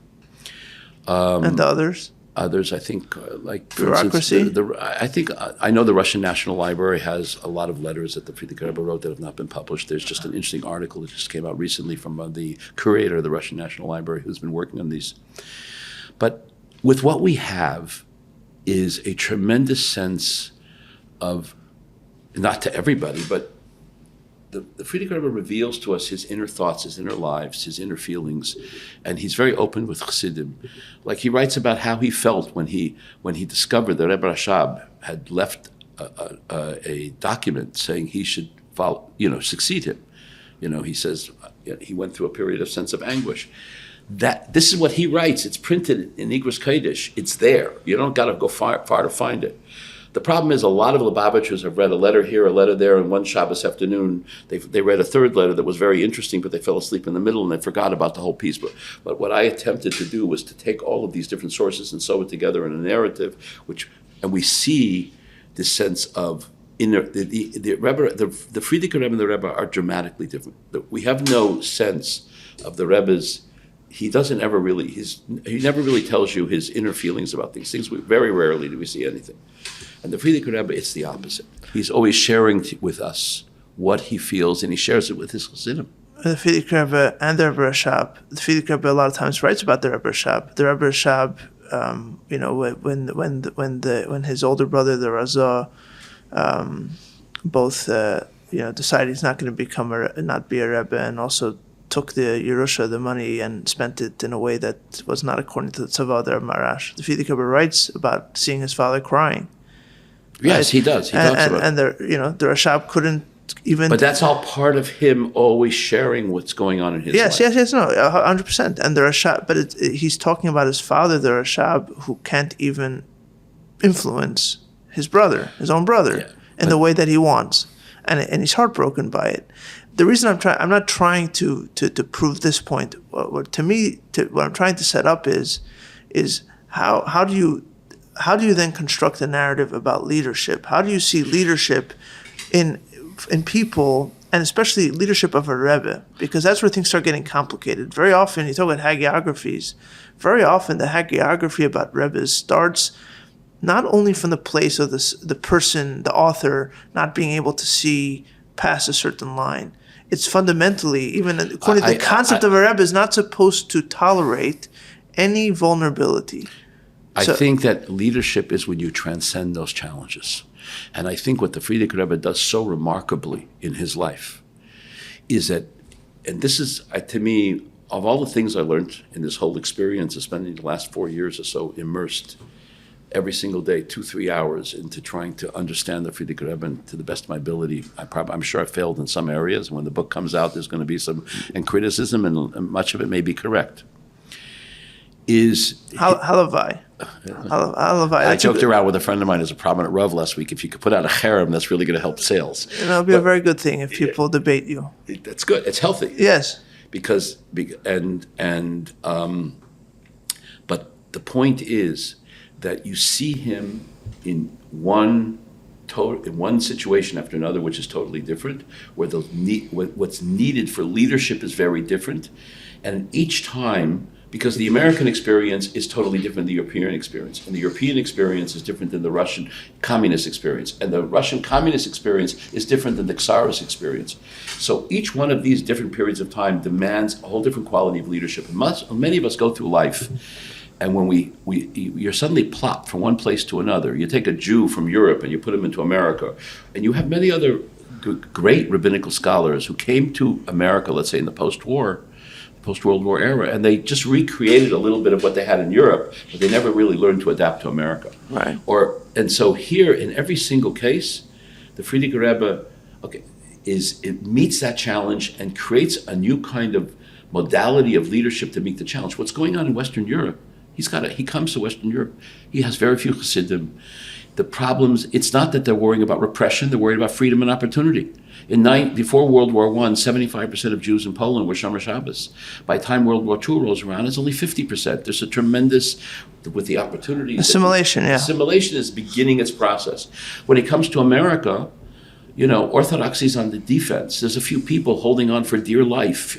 And the others? Others, I think, like for bureaucracy. Instance, I think I know the Russian National Library has a lot of letters that the Friediker Rebbe wrote that have not been published. There's just an interesting article that just came out recently from the curator of the Russian National Library who's been working on these. But with what we have is a tremendous sense of, not to everybody, but the Friediker Rebbe reveals to us his inner thoughts, his inner lives, his inner feelings, and he's very open with Chassidim. Like he writes about how he felt when he discovered that Rebbe Rashab had left a document saying he should succeed him. He says he went through a period of sense of anguish. This is what he writes. It's printed in Igros Kodesh. It's there. You don't got to go far to find it. The problem is a lot of Lubavitchers have read a letter here, a letter there, and one Shabbos afternoon they read a third letter that was very interesting, but they fell asleep in the middle and they forgot about the whole piece. But what I attempted to do was to take all of these different sources and sew it together in a narrative, and we see this sense of inner. The Friediker Rebbe and the Rebbe are dramatically different. We have no sense of the Rebbe's. He never really tells you his inner feelings about these things. Very rarely do we see anything. And the Friediker Rebbe, it's the opposite. He's always sharing with us what he feels, and he shares it with his Chassidim. The Friediker Rebbe and the Rebbe Rashab. The Friediker Rebbe a lot of times writes about the Rebbe Rashab. The Rebbe Rashab, when his older brother, the Razah, both decided he's not going to not be a Rebbe, and also took the Yerusha, the money, and spent it in a way that was not according to the Tzavah, the Marash. The Friediker Rebbe writes about seeing his father crying. Yes, right? he does. He talks about it. And the Rashab couldn't even. But that's all part of him always sharing what's going on in his life. Yes, no, 100%. And the Rashab, but he's talking about his father, the Rashab, who can't even influence his own brother, in the way that he wants, and he's heartbroken by it. The reason I'm not trying to prove this point. What I'm trying to set up is how do you then construct a narrative about leadership? How do you see leadership in people, and especially leadership of a Rebbe? Because that's where things start getting complicated. Very often, you talk about hagiographies. Very often, the hagiography about Rebbes starts not only from the place of the person, the author, not being able to see past a certain line. It's fundamentally, even according to the concept of a Rebbe, is not supposed to tolerate any vulnerability. I think that leadership is when you transcend those challenges. And I think what the Friediker Rebbe does so remarkably in his life is that, and this is, to me, of all the things I learned in this whole experience of spending the last 4 years or so immersed every single day, 2-3 hours into trying to understand the Friediker Rebbe, and to the best of my ability, I'm sure I failed in some areas. When the book comes out, there's going to be some criticism, and much of it may be correct. Halavai. I joked around with a friend of mine who's a prominent Rav last week. If you could put out a cherem, that's really going to help sales. And it'll be a very good thing if people debate you. That's good. It's healthy. Yes. But the point is that you see him in one situation after another, which is totally different, where what's needed for leadership is very different, and each time. Because the American experience is totally different than the European experience. And the European experience is different than the Russian communist experience. And the Russian communist experience is different than the Tsarist experience. So each one of these different periods of time demands a whole different quality of leadership. And many of us go through life, and when you're suddenly plopped from one place to another. You take a Jew from Europe and you put him into America, and you have many other great rabbinical scholars who came to America, let's say in the post-World War era, and they just recreated a little bit of what they had in Europe, but they never really learned to adapt to America. Right. And so here, in every single case, the Friediker Rebbe, it meets that challenge and creates a new kind of modality of leadership to meet the challenge. What's going on in Western Europe? He comes to Western Europe. He has very few Hasidim. The problems, it's not that they're worrying about repression, they're worried about freedom and opportunity. Before World War I, 75% of Jews in Poland were Shomer Shabbos. By the time World War II rolls around, it's only 50%. There's a tremendous, with the opportunities. Assimilation, yeah. Assimilation is beginning its process. When it comes to America, orthodoxy is on the defense. There's a few people holding on for dear life.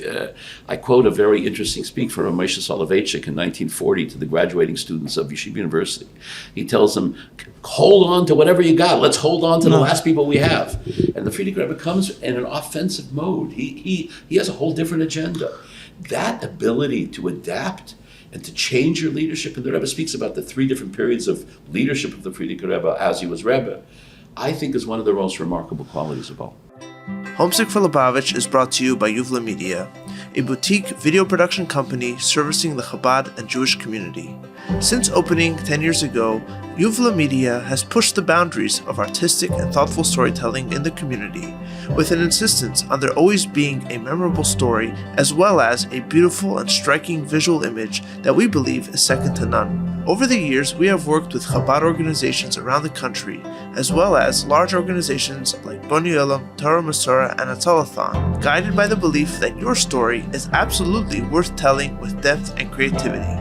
I quote a very interesting speech from Moshe Soloveitchik in 1940 to the graduating students of Yeshiva University. He tells them, hold on to whatever you got. Let's hold on to the last people we have. And the Friediker Rebbe comes in an offensive mode. He has a whole different agenda. That ability to adapt and to change your leadership, and the Rebbe speaks about the 3 different periods of leadership of the Friediker Rebbe as he was Rebbe, I think is one of the most remarkable qualities of all. Homesick for Lubavitch is brought to you by Yuvla Media, a boutique video production company servicing the Chabad and Jewish community. Since opening 10 years ago, Yuvla Media has pushed the boundaries of artistic and thoughtful storytelling in the community, with an insistence on there always being a memorable story as well as a beautiful and striking visual image that we believe is second to none. Over the years, we have worked with Chabad organizations around the country, as well as large organizations like Boni Olam, Torah Masorah, and Atzalathon, guided by the belief that your story is absolutely worth telling with depth and creativity.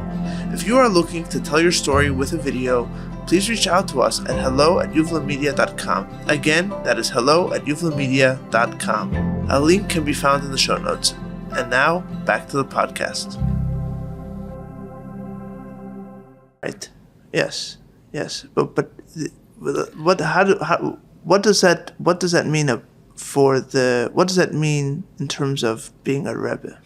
If you are looking to tell your story with a video, please reach out to us at hello@yuvlamedia.com. Again, that is hello@yuvlamedia.com. A link can be found in the show notes. And now, back to the podcast. Right. Yes. But what does that mean what does that mean in terms of being a Rebbe?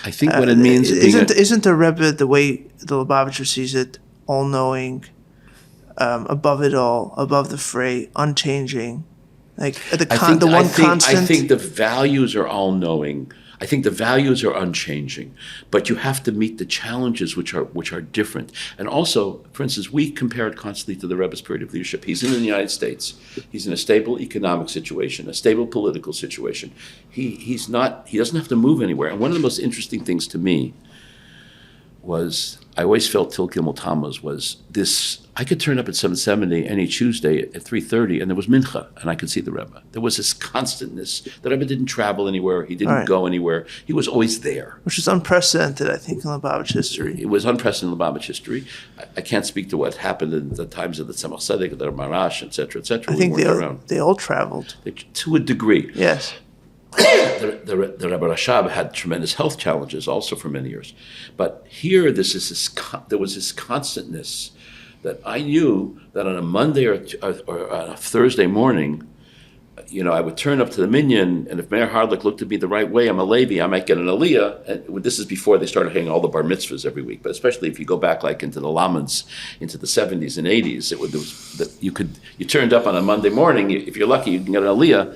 I think what it means isn't a Rebbe, the way the Lubavitcher sees it, all-knowing, above it all, above the fray, unchanging, like constant. I think the values are all-knowing. I think the values are unchanging, but you have to meet the challenges which are different. And also, for instance, we compare it constantly to the Rebbe's period of leadership. He's in the United States. He's in a stable economic situation, a stable political situation. He doesn't have to move anywhere. And one of the most interesting things to me was, I always felt Til Gimel Tammuz was this. I could turn up at 770 any Tuesday at 3:30, and there was mincha, and I could see the Rebbe. There was this constantness. The Rebbe didn't travel anywhere. He didn't go anywhere. He was always there. Which is unprecedented, I think, in Lubavitch history. It was unprecedented in Lubavitch history. I can't speak to what happened in the times of the Tzemach Tzedek, the Marash, et cetera, et cetera. I think they all traveled. To a degree. Yes. The Rebbe Rashab had tremendous health challenges also for many years. But here, there was this constantness that I knew that on a Monday or on a Thursday morning, I would turn up to the minyan, and if Mayor Hardlick looked at me the right way, I'm a Levi, I might get an Aliyah. And this is before they started hanging all the bar mitzvahs every week, but especially if you go back like into the Lamans, into the 70s and 80s, you turned up on a Monday morning, if you're lucky, you can get an Aliyah.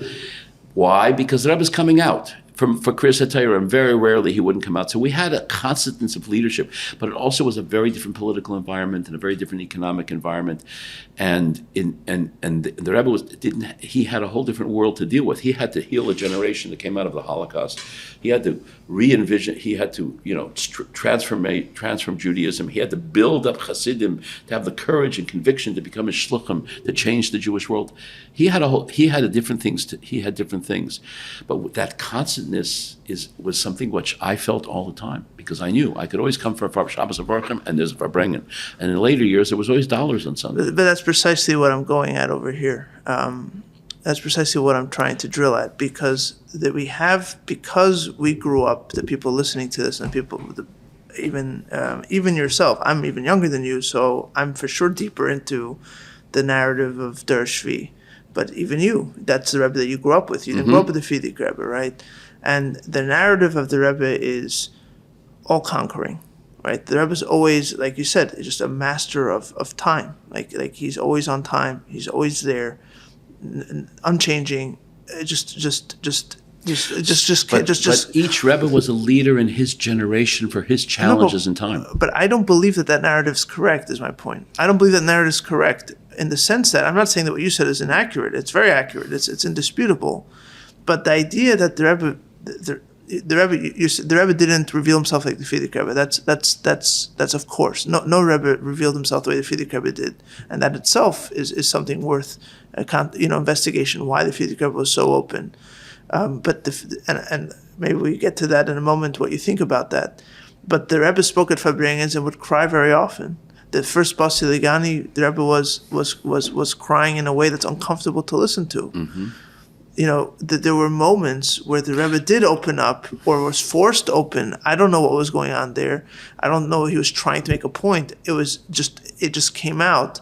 Why? Because the Rebbe's coming out for Kriyas HaTorah, and very rarely he wouldn't come out. So we had a constance of leadership, but it also was a very different political environment and a very different economic environment. And the Rebbe he had a whole different world to deal with. He had to heal a generation that came out of the Holocaust. He had to re-envision, he had to, transform Judaism. He had to build up Hasidim, to have the courage and conviction to become a shliachim, to change the Jewish world. He had different things. But that constantness was something which I felt all the time, because I knew I could always come for Shabbos Avarchim, and there's a Farbrengen. And in later years, there was always dollars on Sunday. But that's precisely what I'm going at over here. That's precisely what I'm trying to drill at, because we grew up, the people listening to this, and people, even yourself, I'm even younger than you, so I'm for sure deeper into the narrative of Der Shvi. But even you, that's the Rebbe that you grew up with. You didn't grow up with the Friediker Rebbe, right? And the narrative of the Rebbe is all-conquering, right? The Rebbe's always, like you said, just a master of time. Like he's always on time. He's always there, unchanging, But each Rebbe was a leader in his generation for his challenges in time. But I don't believe that narrative is correct, is my point. I don't believe that narrative is correct in the sense that, I'm not saying that what you said is inaccurate. It's very accurate. It's indisputable. But the idea that the Rebbe didn't reveal himself like the Friediker Rebbe, that's of course. No Rebbe revealed himself the way the Friediker Rebbe did. And that itself is something worth investigation, why the Friediker Rebbe was so open. And maybe we get to that in a moment, what you think about that. But the Rebbe spoke at Farbrengens and would cry very often. The first Bosi Lgani, the Rebbe was crying in a way that's uncomfortable to listen to. Mm-hmm. There were moments where the Rebbe did open up or was forced to open. I don't know what was going on there. I don't know he was trying to make a point. It just came out.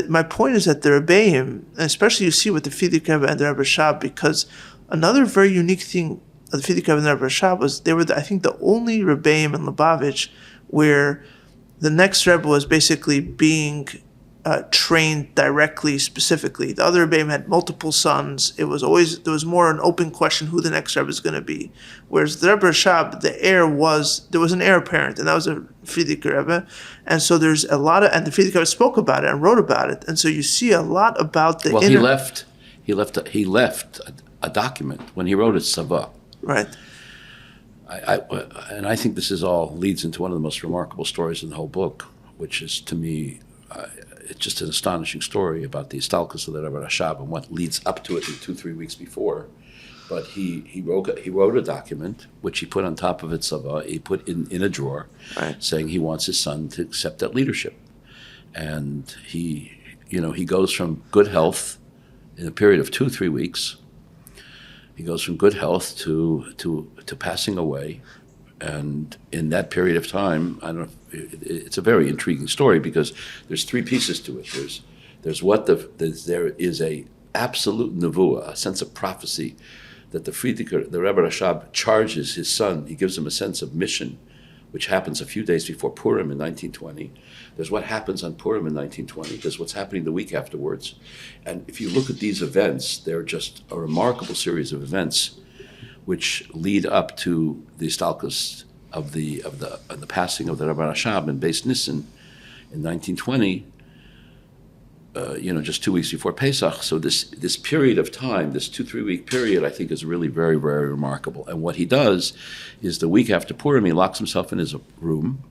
My point is that the Rebbeim, especially you see with the Friediker Rebbe and the Rebbe Rashab, because another very unique thing of the Friediker Rebbe and the Rebbe Rashab was they were, I think, the only Rebbeim in Lubavitch where the next Rebbe was basically being trained directly, specifically. The other Rebbeim had multiple sons. There was more an open question who the next Rebbe is going to be. Whereas the Rebbe Rashab, there was an heir apparent, and that was a Friediker Rebbe. And so there's a lot of, and the Friediker Rebbe spoke about it and wrote about it. And so you see a lot about the he left a document when he wrote it, Sava. Right. And I think this all leads into one of the most remarkable stories in the whole book, which is, to me, it's just an astonishing story about the Istalkus of the Rebbe Rashab and what leads up to it in 2-3 weeks before. But he wrote a document, which he put on top of it, Sava, he put in a drawer, right, saying he wants his son to accept that leadership. And he goes from good health in a period of 2-3 weeks. He goes from good health to passing away, and in that period of time, I don't know. It's a very intriguing story because there's 3 pieces to it. There is a absolute nevuah, a sense of prophecy, that the Rebbe Rashab charges his son. He gives him a sense of mission, which happens a few days before Purim in 1920. There's what happens on Purim in 1920. There's what's happening the week afterwards. And if you look at these events, they're just a remarkable series of events which lead up to the Istalkus of the passing of the Rebbe Rashab in Beis Nissen in 1920, just 2 weeks before Pesach. So this period of time, this 2-3 week period, I think is really very, very remarkable. And what he does is the week after Purim, he locks himself in his room.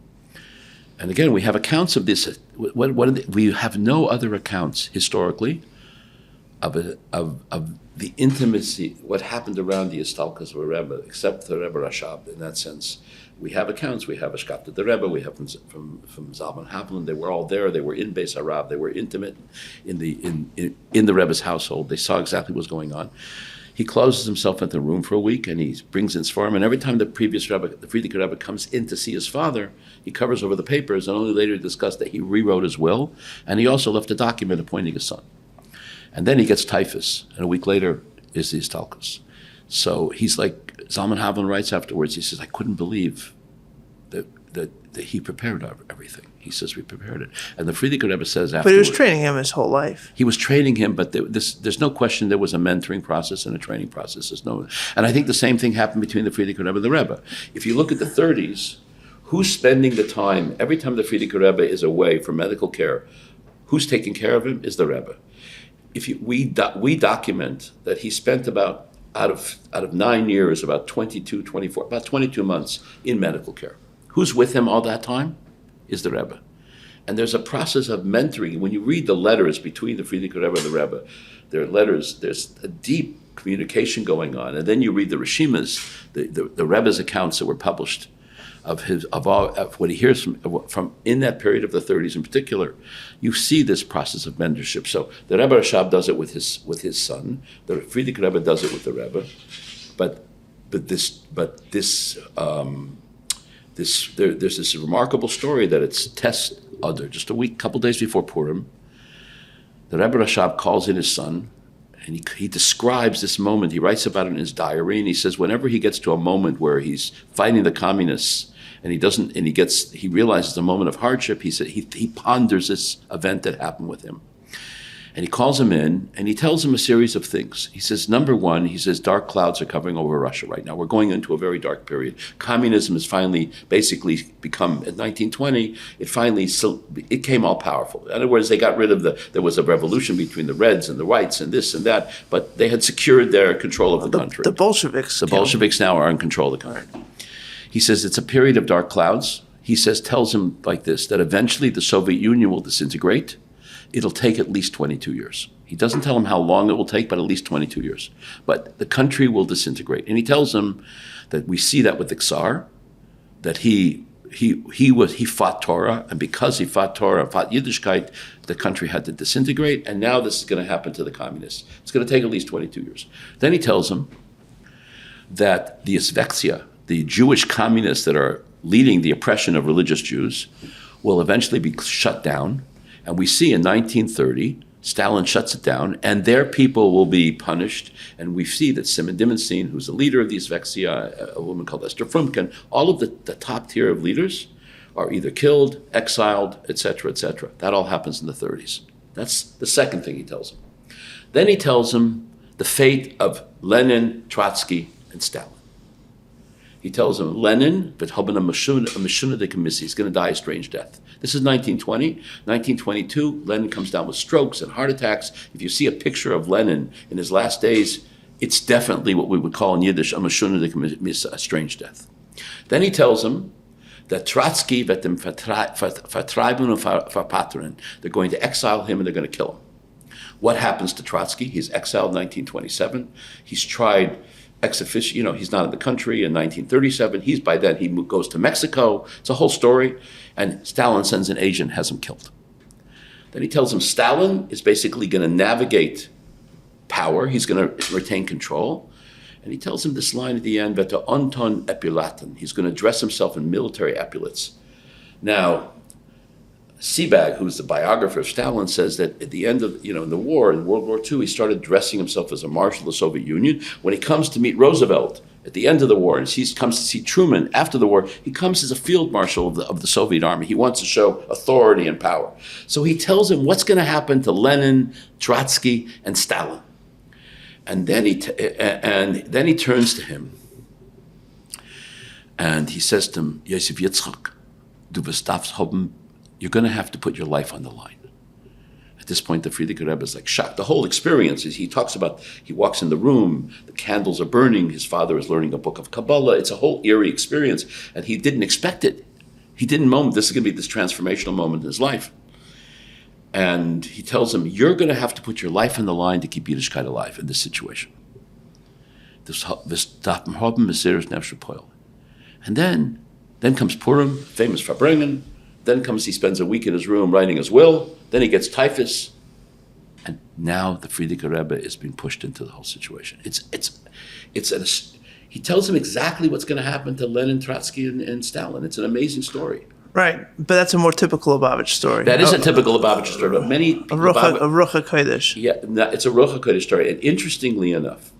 And again, we have accounts of this. We have no other accounts historically of the intimacy, what happened around the Istalkus of a Rebbe, except the Rebbe Rashab in that sense. We have accounts. We have Ashkata the Rebbe. We have from Zalman Havlin. They were all there. They were in Beis Harab. They were intimate in the Rebbe's household. They saw exactly what was going on. He closes himself into the room for a week, and he brings in Sfarim. And every time the previous Rebbe, the Friediker Rebbe, comes in to see his father, he covers over the papers, and only later discussed that he rewrote his will, and he also left a document appointing his son. And then he gets typhus, and a week later is the Istalkus. So he's like, Zalman Havlin writes afterwards, he says, I couldn't believe that he prepared everything. He says, we prepared it. And the Friediker Rebbe says afterwards. But he was training him his whole life. He was training him, but there's no question there was a mentoring process and a training process. And I think the same thing happened between the Friediker Rebbe and the Rebbe. If you look at the 30s, who's spending the time, every time the Friediker Rebbe is away for medical care, who's taking care of him is the Rebbe. We document that he spent about, out of 9 years, about 22 months in medical care. Who's with him all that time? Is the Rebbe. And there's a process of mentoring. When you read the letters between the Friediker Rebbe and the Rebbe, there are letters, there's a deep communication going on. And then you read the Rishimas, the Rebbe's accounts that were published of what he hears from in that period of the 30s in particular. You see this process of mentorship. So the Rebbe Rashab does it with his son. The Friediker Rebbe does it with the Rebbe. There's this remarkable story that it's Tes Adar, just a couple days before Purim. The Rebbe Rashab calls in his son, and he describes this moment. He writes about it in his diary, and he says whenever he gets to a moment where he's fighting the communists, and he realizes a moment of hardship, he said he ponders this event that happened with him. And he calls him in, and he tells him a series of things. He says, number one, he says, dark clouds are covering over Russia right now. We're going into a very dark period. Communism has finally basically become, in 1920, it came all powerful. In other words, they got rid of there was a revolution between the Reds and the Whites and this and that, but they had secured their control of the country. The Bolsheviks. The Bolsheviks now are in control of the country. He says it's a period of dark clouds. He tells him like this, that eventually the Soviet Union will disintegrate. It'll take at least 22 years. He doesn't tell him how long it will take, but at least 22 years. But the country will disintegrate. And he tells him that we see that with the Tsar, that he fought Torah, and because he fought Torah, fought Yiddishkeit, the country had to disintegrate, and now this is going to happen to the communists. It's going to take at least 22 years. Then he tells him that the Izveksia, the Jewish communists that are leading the oppression of religious Jews, will eventually be shut down. And we see in 1930, Stalin shuts it down, and their people will be punished. And we see that Simon Dimenstein, who's the leader of the Izveksia, a woman called Esther Frumkin, all of the top tier of leaders are either killed, exiled, etc., etc. That all happens in the 30s. That's the second thing he tells him. Then he tells him the fate of Lenin, Trotsky, and Stalin. He tells him Lenin, he's going to die a strange death. This is 1920. 1922, Lenin comes down with strokes and heart attacks. If you see a picture of Lenin in his last days, it's definitely what we would call in Yiddish a strange death. Then he tells him that Trotsky wird dem vertreiben und verpattern. They're going to exile him and they're going to kill him. What happens to Trotsky? He's exiled in 1927. He's tried ex officio, he's not in the country in 1937. By then he goes to Mexico. It's a whole story. And Stalin sends an agent, has him killed. Then he tells him Stalin is basically going to navigate power. He's going to retain control. And he tells him this line at the end, "Veta onton epulaten." He's going to dress himself in military epaulets. Now, Sebag, who's the biographer of Stalin, says that at the end of, in the war, in World War II, he started dressing himself as a marshal of the Soviet Union. When he comes to meet Roosevelt at the end of the war, and he comes to see Truman after the war, he comes as a field marshal of the Soviet army. He wants to show authority and power. So he tells him what's going to happen to Lenin, Trotsky, and Stalin. And then he turns to him, and he says to him, Yosef Yitzchak, du wirst haben, you're going to have to put your life on the line. At this point, the Friediker Rebbe is like shocked. The whole experience is, he talks about, he walks in the room, the candles are burning, his father is learning a book of Kabbalah. It's a whole eerie experience, and he didn't expect it. He didn't know this is going to be this transformational moment in his life. And he tells him, you're going to have to put your life on the line to keep Yiddishkeit alive in this situation. And then comes Purim, famous Farbrengen. Then he spends a week in his room writing his will. Then he gets typhus. And now the Friediker Rebbe is being pushed into the whole situation. He tells him exactly what's going to happen to Lenin, Trotsky, and Stalin. It's an amazing story. Right, but that's a more typical Lubavitch story. That is a typical Lubavitch story, but many a Ruach HaKodesh. Yeah, it's a Ruach HaKodesh story. And interestingly enough,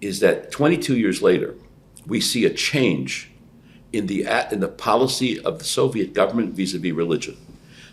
is that 22 years later, we see a change in the policy of the Soviet government vis-a-vis religion.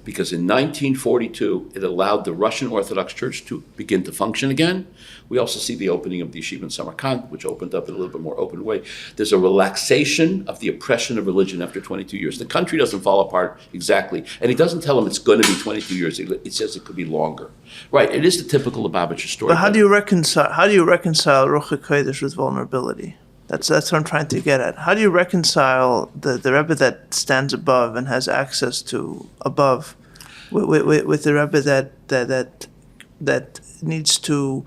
Because in 1942, it allowed the Russian Orthodox Church to begin to function again. We also see the opening of the yeshiva in Samarkand, which opened up in a little bit more open way. There's a relaxation of the oppression of religion after 22 years. The country doesn't fall apart exactly. And he doesn't tell him it's going to be 22 years. It says it could be longer. Right, it is the typical Lubavitcher story. But how do you reconcile Ruach HaKodesh with vulnerability? That's what I'm trying to get at. How do you reconcile the Rebbe that stands above and has access to above with the Rebbe that needs to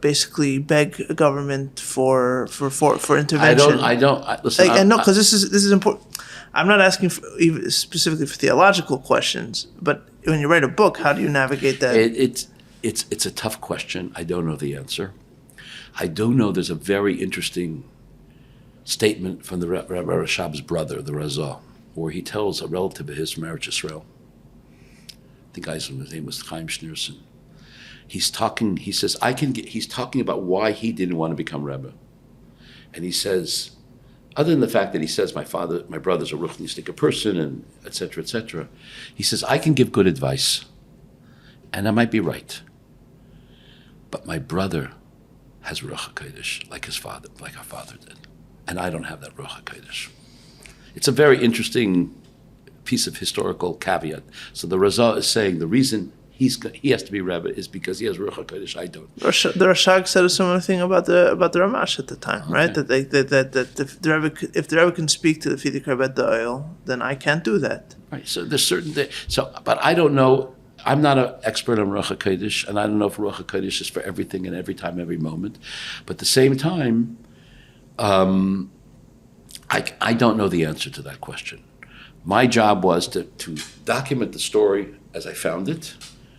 basically beg a government for intervention? Listen. No, because this is important. I'm not asking even specifically for theological questions, but when you write a book, how do you navigate that? It's a tough question. I don't know the answer. I do know there's a very interesting statement from the Rabbi Rashab's brother, the Razah, where he tells a relative of his from Eretz Yisrael. The guy's name was Schneersohn. He's talking about why he didn't want to become Rebbe. And he says, other than the fact that he says, my brother's a ruchnistic person, and et cetera, he says, I can give good advice. And I might be right. But my brother has Ruach HaKodesh like his father, like our father did. And I don't have that Ruach HaKodesh. It's a very interesting piece of historical caveat. So the Razal is saying the reason he has to be Rebbe is because he has Ruach HaKodesh, I don't. The Rashag said a similar thing about the Ramash at the time, right? That if the Rebbe can speak to the Friediker Rebbe, then I can't do that. Right. So there's certain but I don't know. I'm not an expert on Ruach HaKodesh, and I don't know if Ruach HaKodesh is for everything and every time, every moment. But at the same time, I don't know the answer to that question. My job was to document the story as I found it,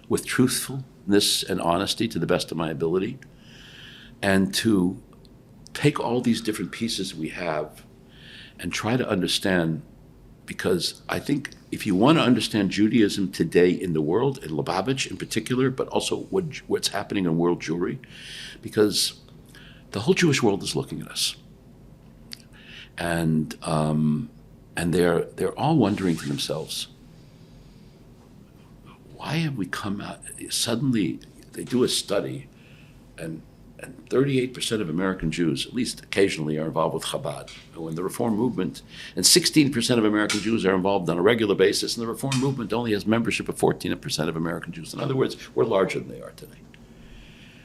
with truthfulness and honesty to the best of my ability, and to take all these different pieces we have and try to understand, because I think if you want to understand Judaism today in the world, in Lubavitch in particular, but also what's happening in world Jewry, because the whole Jewish world is looking at us. And they're all wondering to themselves, why have we come out? Suddenly, they do a study, and 38% of American Jews, at least occasionally, are involved with Chabad. In the Reform movement, and 16% of American Jews are involved on a regular basis, and the Reform movement only has membership of 14% of American Jews. In other words, we're larger than they are today.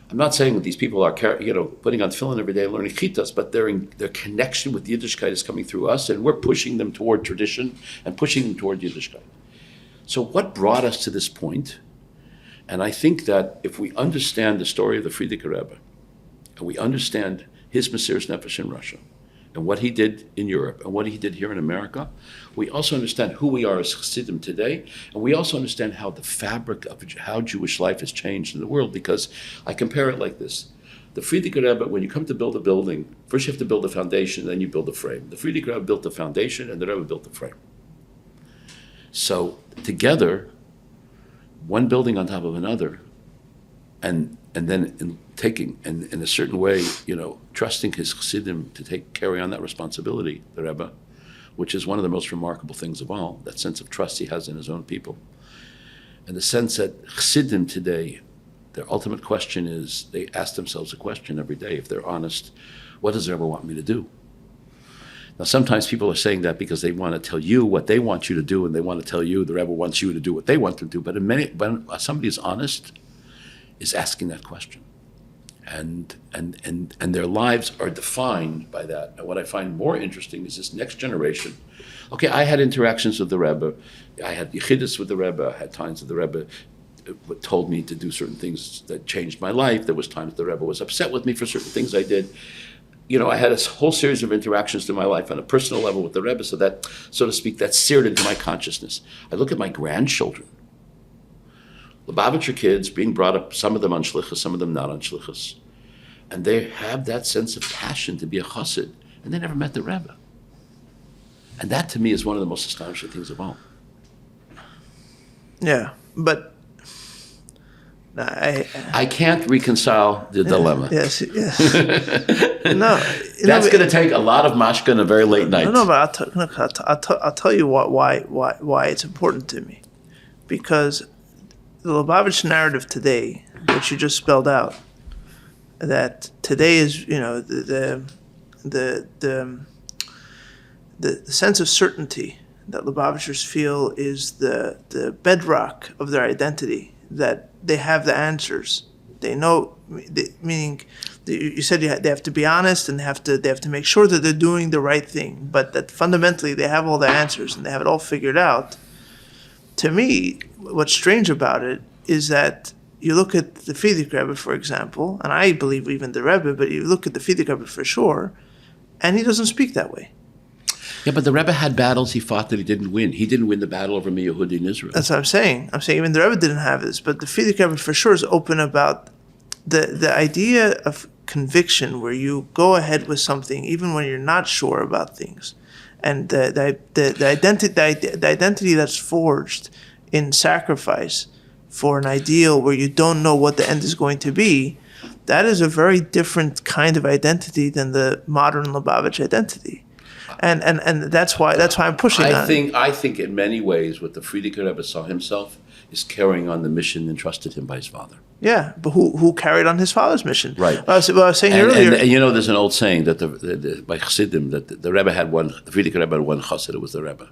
I'm not saying that these people are, putting on tefillin every day and learning chitas, but their connection with Yiddishkeit is coming through us, and we're pushing them toward tradition and pushing them toward Yiddishkeit. So what brought us to this point? And I think that if we understand the story of the Friediker Rebbe, and we understand his Mesiras Nefesh in Russia, and what he did in Europe, and what he did here in America, we also understand who we are as Chassidim today, and we also understand how the fabric of how Jewish life has changed in the world, because I compare it like this. The Friediker Rebbe, when you come to build a building, first you have to build a foundation, then you build a frame. The Friediker Rebbe built the foundation, and the Rebbe built the frame. So together, one building on top of another, and then in a certain way, trusting his Chassidim to carry on that responsibility, the Rebbe, which is one of the most remarkable things of all, that sense of trust he has in his own people. And the sense that Chassidim today, their ultimate question is, they ask themselves a question every day, if they're honest, what does the Rebbe want me to do? Now, sometimes people are saying that because they want to tell you what they want you to do, and they want to tell you the Rebbe wants you to do what they want to do. But when somebody is honest, is asking that question, and their lives are defined by that. And what I find more interesting is this next generation. Okay, I had interactions with the Rebbe, I had yichidus with the Rebbe, I had times that the Rebbe told me to do certain things that changed my life. There was times the Rebbe was upset with me for certain things I did. I had a whole series of interactions through my life on a personal level with the Rebbe, so that, so to speak, that's seared into my consciousness. I look at my grandchildren, Lubavitcher kids being brought up, some of them on shlichus, some of them not on shlichus, and they have that sense of passion to be a chassid, and they never met the Rebbe. And that, to me, is one of the most astonishing things of all. Yeah, but I can't reconcile the dilemma. Yes. No, that's going to take a lot of mashka and a very late night. No, but I'll tell you why it's important to me, because the Lubavitch narrative today, which you just spelled out, that today is the sense of certainty that Lubavitchers feel is the bedrock of their identity, that they have the answers. They know, meaning you said they have to be honest, and they have to make sure that they're doing the right thing, but that fundamentally they have all the answers and they have it all figured out. To me, what's strange about it is that you look at the Friediker Rebbe, for example, and I believe even the Rebbe, but you look at the Friediker Rebbe for sure, and he doesn't speak that way. Yeah, but the Rebbe had battles he fought that he didn't win. He didn't win the battle over Yehudi in Israel. That's what I'm saying. I'm saying even the Rebbe didn't have this, but the Friediker Rebbe for sure is open about the idea of conviction, where you go ahead with something even when you're not sure about things, and the identity that's forged in sacrifice for an ideal where you don't know what the end is going to be. That is a very different kind of identity than the modern Lubavitch identity. And that's why I'm pushing on it. I think in many ways what the Friediker Rebbe saw himself is carrying on the mission entrusted him by his father. Yeah, but who carried on his father's mission? Right. What I was saying earlier. And you know, there's an old saying that by Chassidim that the Rebbe had one, the Friediker Rebbe had one chassid, it was the Rebbe.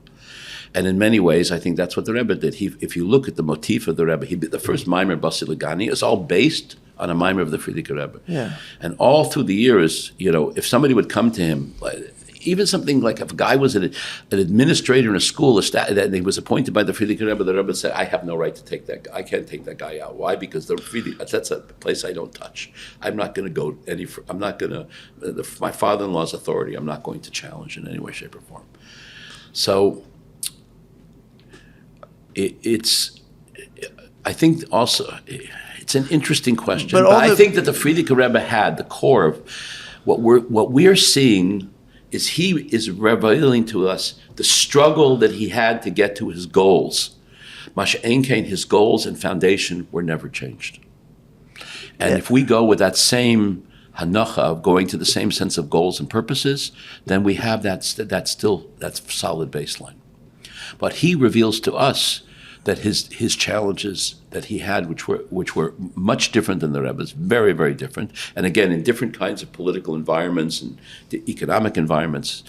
And in many ways, I think that's what the Rebbe did. If you look at the motif of the Rebbe, the first mimer, Bosi Lgani, is all based on a mimer of the Friediker Rebbe. Yeah. And all through the years, you know, if somebody would come to him, even something like if a guy was an administrator in a school and he was appointed by the Friediker Rebbe, the Rebbe said, I have no right to take that guy. I can't take that guy out. Why? Because that's a place I don't touch. I'm not going to go I'm not going to, my father-in-law's authority, I'm not going to challenge in any way, shape, or form. So I think also, it's an interesting question, but I think that the Friediker Rebbe had the core of what we're seeing is he is revealing to us the struggle that he had to get to his goals. Masha Einkein, his goals and foundation were never changed. And if we go with that same hanacha of going to the same sense of goals and purposes, then we have that solid baseline. But he reveals to us that his challenges that he had, which were much different than the Rebbe's, very, very different, and again in different kinds of political environments and the economic environments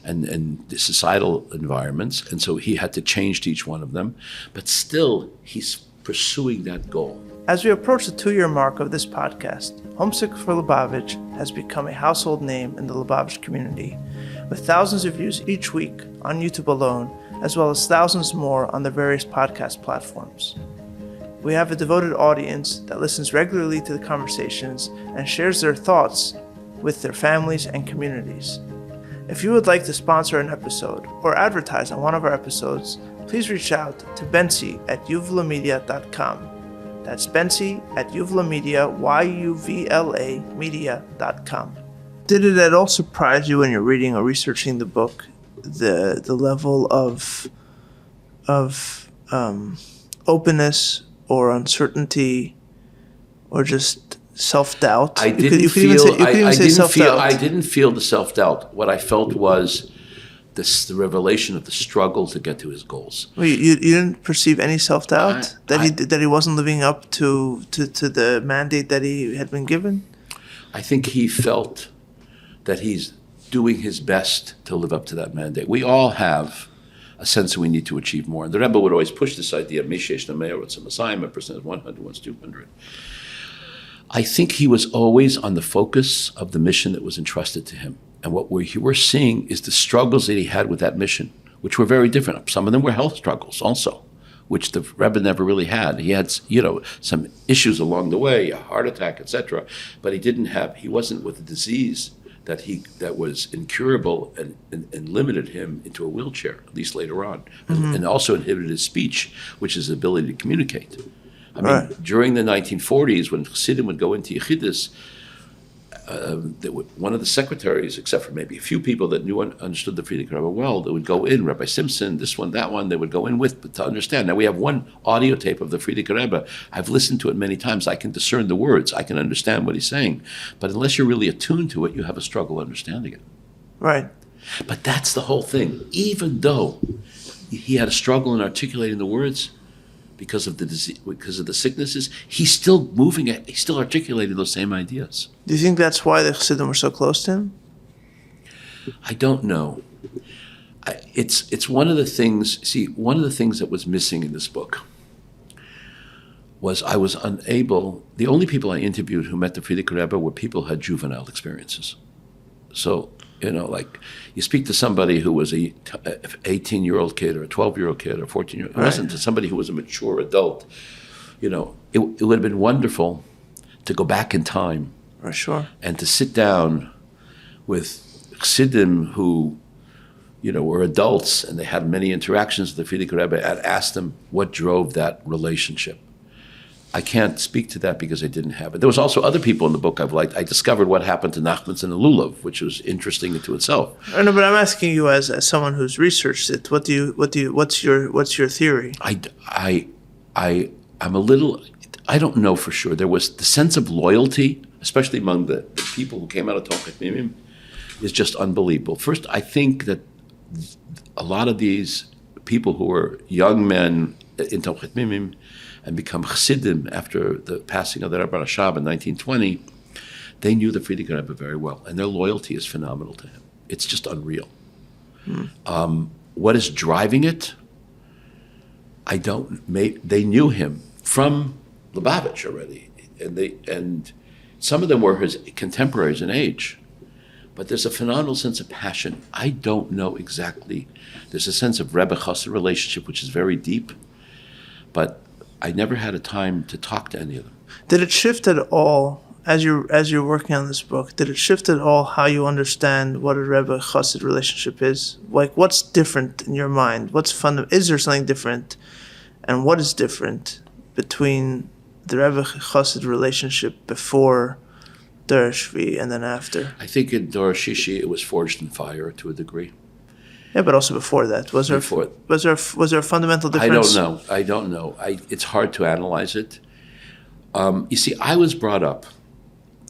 and the societal environments, and so he had to change to each one of them, but still he's pursuing that goal. As we approach the 2-year mark of this podcast, Homesick for Lubavitch has become a household name in the Lubavitch community, with thousands of views each week on YouTube alone, as well as thousands more on the various podcast platforms. We have a devoted audience that listens regularly to the conversations and shares their thoughts with their families and communities. If you would like to sponsor an episode or advertise on one of our episodes, please reach out to Bensi at yuvlamedia.com. That's Bensi at Yuvla Media, YUVLA media.com. Did it at all surprise you when you're reading or researching the book, the level of openness or uncertainty or just self-doubt? I didn't feel the self-doubt. What I felt was the revelation of the struggle to get to his goals. Well, you didn't perceive any self-doubt that he wasn't living up to the mandate that he had been given? I think he felt that he's doing his best to live up to that mandate. We all have a sense that we need to achieve more. And the Rebbe would always push this idea of Mishesh Nameir, it's a Messiah, a person is 100, one's 200. I think he was always on the focus of the mission that was entrusted to him. And what we're seeing is the struggles that he had with that mission, which were very different. Some of them were health struggles also, which the Rebbe never really had. He had, some issues along the way, a heart attack, etc. But he wasn't with a disease that was incurable and limited him into a wheelchair, at least later on, and also inhibited his speech, which is the ability to communicate. I mean, during the 1940s, when Chassidim would go into Yechidus, one of the secretaries, except for maybe a few people that understood the Friediker Rebbe well, they would go in, Rabbi Simpson, this one, that one, they would go in to understand. Now we have one audio tape of the Friediker Rebbe. I've listened to it many times. I can discern the words. I can understand what he's saying. But unless you're really attuned to it, you have a struggle understanding it. Right. But that's the whole thing. Even though he had a struggle in articulating the words, because of the disease, because of the sicknesses, he's still moving it. He's still articulating those same ideas. Do you think that's why the Chassidim were so close to him? I don't know. It's one of the things. See, one of the things that was missing in this book was I was unable. The only people I interviewed who met the Friediker Rebbe were people who had juvenile experiences. So like you speak to somebody who was a 18-year-old kid or a 12-year-old kid or a 14-year-old. It wasn't to somebody who was a mature adult. It would have been wonderful to go back in time. Sure. And to sit down with Chassidim who, were adults and they had many interactions with the Friediker Rebbe and ask them what drove that relationship. I can't speak to that because I didn't have it. There was also other people in the book I've liked. I discovered what happened to Nachmanson and Lulav, which was interesting into itself. I know, but I'm asking you as someone who's researched it. What's your theory? I'm a little. I don't know for sure. There was the sense of loyalty, especially among the people who came out of Tomchei Mimim. is just unbelievable. First, I think that a lot of these people who are young men in Tomchet Mimim and become Chassidim after the passing of the Rebbe Rashab in 1920, they knew the Friediker Rebbe very well, and their loyalty is phenomenal to him. It's just unreal. What is driving it? They knew him from Lubavitcher already, and some of them were his contemporaries in age. But there's a phenomenal sense of passion. I don't know exactly. There's a sense of Rebbe Chassid relationship, which is very deep, but I never had a time to talk to any of them. Did it shift at all as you're working on this book? Did it shift at all how you understand what a Rebbe Chassid relationship is? Like, what's different in your mind? Is there something different, and what is different between the Rebbe Chassid relationship before Dor Shvi and then after? I think in Dor Shishi it was forged in fire to a degree. Yeah, but also before that, was there a fundamental difference? I don't know. It's hard to analyze it. You see, I was brought up.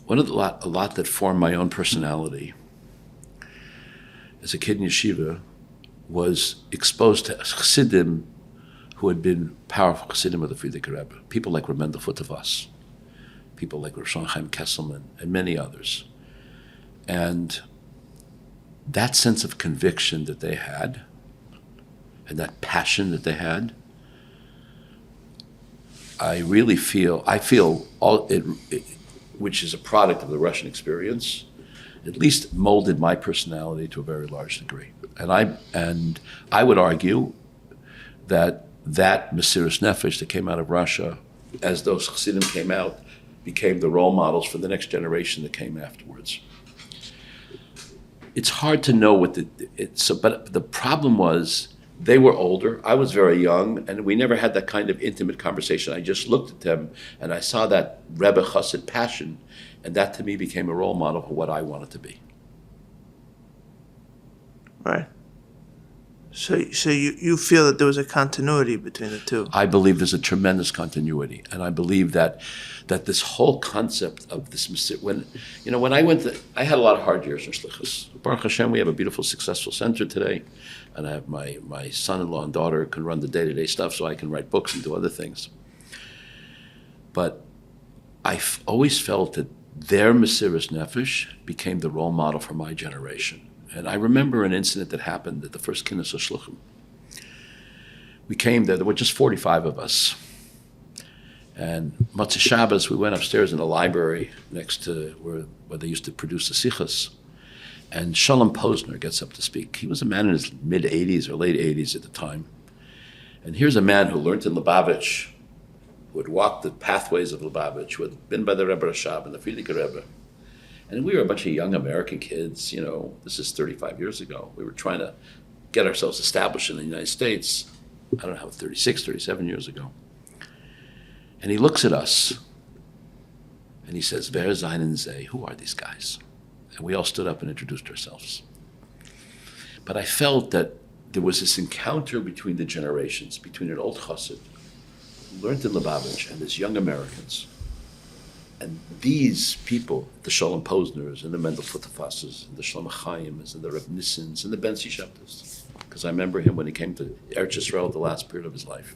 A lot that formed my own personality as a kid in yeshiva was exposed to Chassidim who had been powerful Chassidim of the Friediker Rebbe. People like Reb Mendel Futavas, people like Rosh Chaim Kesselman, and many others. And that sense of conviction that they had, and that passion that they had, I feel all it, which is a product of the Russian experience, at least molded my personality to a very large degree. And I would argue that Mesiras Nefesh that came out of Russia, as those Chassidim came out, became the role models for the next generation that came afterwards. It's hard to know but the problem was they were older, I was very young, and we never had that kind of intimate conversation. I just looked at them and I saw that Rebbe Chassid passion, and that to me became a role model for what I wanted to be. Right. So you feel that there was a continuity between the two? I believe there's a tremendous continuity, and I believe that this whole concept of this, when I had a lot of hard years in Shlichus. Baruch Hashem, we have a beautiful, successful center today, and I have my son-in-law and daughter who can run the day-to-day stuff, so I can write books and do other things. But I've always felt that their Mesiras Nefesh became the role model for my generation. And I remember an incident that happened at the first Kinnis HaShluchim. We came there were just 45 of us. And Motzei Shabbos, we went upstairs in the library next to where they used to produce the Sichos. And Shalom Posner gets up to speak. He was a man in his mid-80s or late 80s at the time. And here's a man who learned in Lubavitch, who had walked the pathways of Lubavitch, who had been by the Rebbe Rashab and the Friediker Rebbe. And we were a bunch of young American kids, this is 35 years ago. We were trying to get ourselves established in the United States, I don't know, 36, 37 years ago. And he looks at us, and he says, Wer seien sie? Who are these guys? And we all stood up and introduced ourselves. But I felt that there was this encounter between the generations, between an old chassid who learned in Lubavitch and these young Americans. And these people, the Shalom Posners and the Mendel Futafasses and the Shalom Chaims and the Reb Nissens and the Ben Sishaptas, because I remember him when he came to Eretz Yisrael, the last period of his life.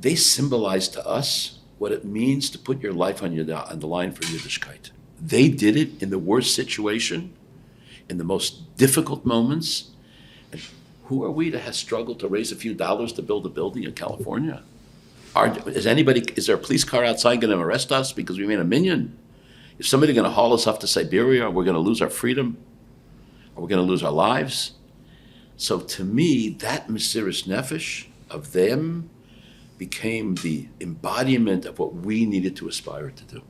They symbolize to us what it means to put your life on the line for Yiddishkeit. They did it in the worst situation, in the most difficult moments. And who are we to have struggled to raise a few dollars to build a building in California? Is there a police car outside going to arrest us because we made a minyan? Is somebody going to haul us off to Siberia? Are we going to lose our freedom? Are we going to lose our lives? So to me, that Mesiras Nefesh of them became the embodiment of what we needed to aspire to do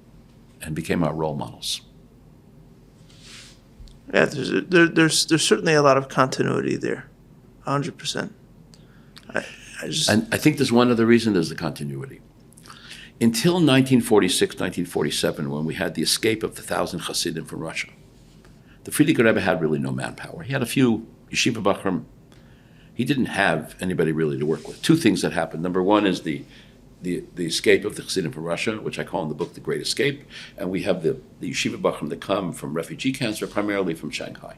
and became our role models. Yeah, there's certainly a lot of continuity there, 100%. And I think there's one other reason there's the continuity. Until 1946, 1947, when we had the escape of the 1,000 Hasidim from Russia, the Friediker Rebbe had really no manpower. He had a few yeshiva bachrim. He didn't have anybody really to work with. Two things that happened. Number one is the the escape of the Chassidim from Russia, which I call in the book The Great Escape, and we have the yeshiva bachrim that come from refugee camps, or primarily from Shanghai.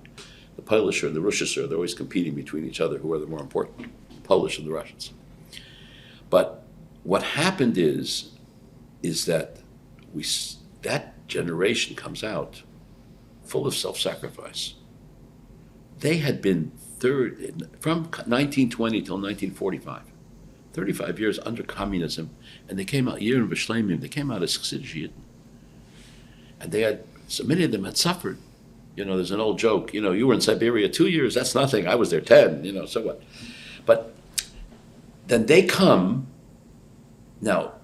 The Polish or the Russians, they're always competing between each other, who are the more important, the Polish and the Russians. But what happened is that that generation comes out full of self-sacrifice. They had been from 1920 till 1945, 35 years under communism, and they came out, Yerim V'Shleimim, they came out as Chassidish Yidden. And they had, so many of them had suffered. There's an old joke, you were in Siberia 2 years, that's nothing, I was there 10, so what? But then they come, now,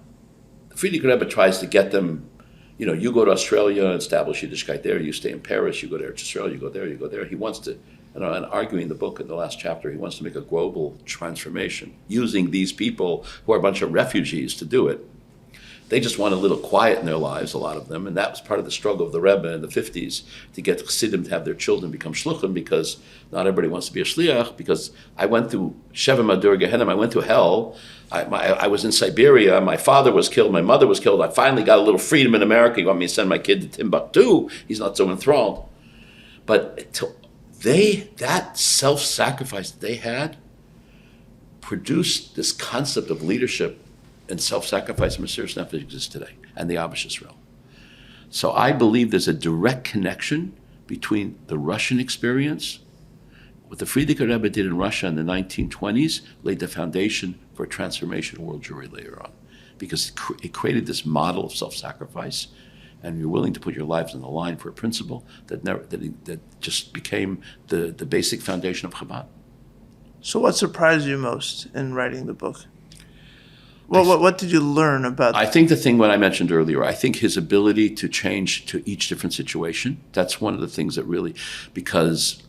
Friediker Rebbe tries to get them, you go to Australia and establish Yiddishkeit there, you stay in Paris, you go to Eretz Yisrael, you go there. He wants to, and arguing in the book in the last chapter, he wants to make a global transformation using these people who are a bunch of refugees to do it. They just want a little quiet in their lives, a lot of them, and that was part of the struggle of the Rebbe in the 50s to get Chassidim to have their children become shluchim, because not everybody wants to be a shliach, because I went through Sheva Madur Gehenim, I went to hell. I was in Siberia, my father was killed, my mother was killed, I finally got a little freedom in America. You want me to send my kid to Timbuktu? He's not so enthralled. But that self-sacrifice that they had produced this concept of leadership and self-sacrifice and Mesiras Nefesh exists today, and the Abish Yisrael. So I believe there's a direct connection between the Russian experience, what the Friediker Rebbe did in Russia in the 1920s, laid the foundation for a transformation of world Jewry later on, because it created this model of self-sacrifice, and you're willing to put your lives on the line for a principle that just became the basic foundation of Chabad. So what surprised you most in writing the book? Well, what did you learn about? I think the thing what I mentioned earlier, I think his ability to change to each different situation, that's one of the things that really, because,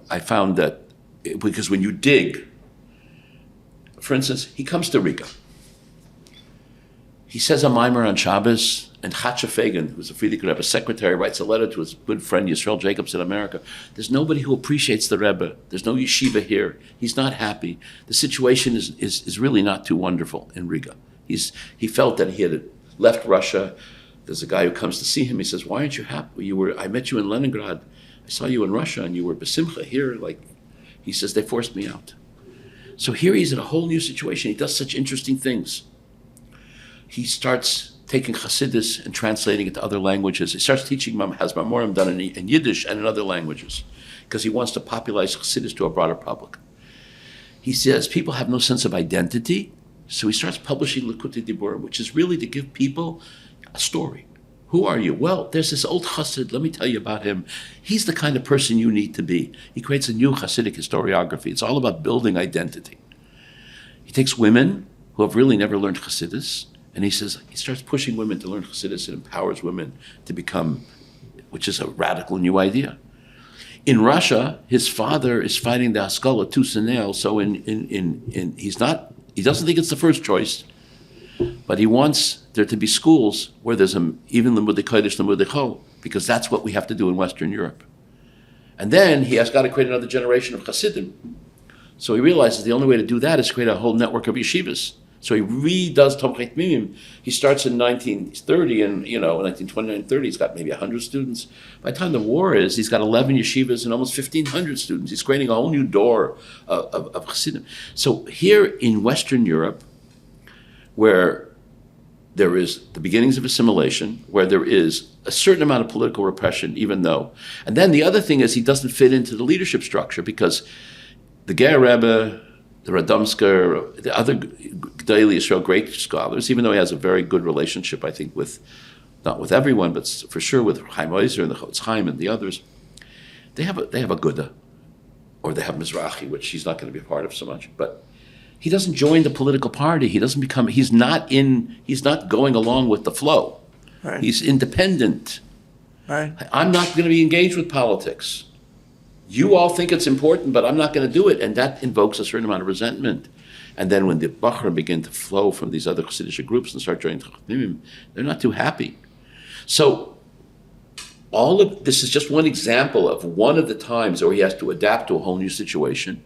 I found that, because when you dig, for instance, he comes to Riga. He says a mimer on Shabbos, and Chatzah Fagan, who's a Friediker Rebbe secretary, writes a letter to his good friend Yisrael Jacobs in America. There's nobody who appreciates the Rebbe. There's no yeshiva here. He's not happy. The situation is really not too wonderful in Riga. He felt that he had left Russia. There's a guy who comes to see him. He says, "Why aren't you happy? I met you in Leningrad. I saw you in Russia, and you were besimcha here." He says, "They forced me out." So here he's in a whole new situation. He does such interesting things. He starts taking Chassidus and translating it to other languages. He starts teaching has Mamorim done in Yiddish and in other languages, because he wants to popularize Chassidus to a broader public. He says people have no sense of identity, so he starts publishing Likutei Diburim, which is really to give people a story. Who are you? Well, there's this old Chassid, let me tell you about him. He's the kind of person you need to be. He creates a new Chassidic historiography. It's all about building identity. He takes women who have really never learned Chassidus, and he starts pushing women to learn Chassidus and empowers women to become, which is a radical new idea. In Russia, his father is fighting the Haskalah tooth and nail, so he doesn't think it's the first choice, but he wants there to be schools where there's even Limudei Kodesh, Limudei Chol, because that's what we have to do in Western Europe. And then he has got to create another generation of Chassidim. So he realizes the only way to do that is to create a whole network of yeshivas. So he redoes Tomchei Tmimim. He starts in 1930, and 1929, 30, he's got maybe 100 students. By the time the war is, he's got 11 yeshivas and almost 1,500 students. He's creating a whole new door of Chassidim. So here in Western Europe, where there is the beginnings of assimilation, where there is a certain amount of political repression, and then the other thing is he doesn't fit into the leadership structure, because the Ger Rebbe, the Radomsker, the other Gedolei Yisrael great scholars, even though he has a very good relationship, I think, not with everyone, but for sure with Chaim Oizer and the Chofetz Chaim and the others, they have a Gudda, or they have Mizrahi, which he's not going to be a part of so much. But he doesn't join the political party. He's not going along with the flow. Right. He's independent. Right. I'm not going to be engaged with politics. You all think it's important, but I'm not going to do it. And that invokes a certain amount of resentment. And then when the Bachrim begin to flow from these other Chassidic groups and start joining Chachamim, they're not too happy. So all of this is just one example of one of the times where he has to adapt to a whole new situation.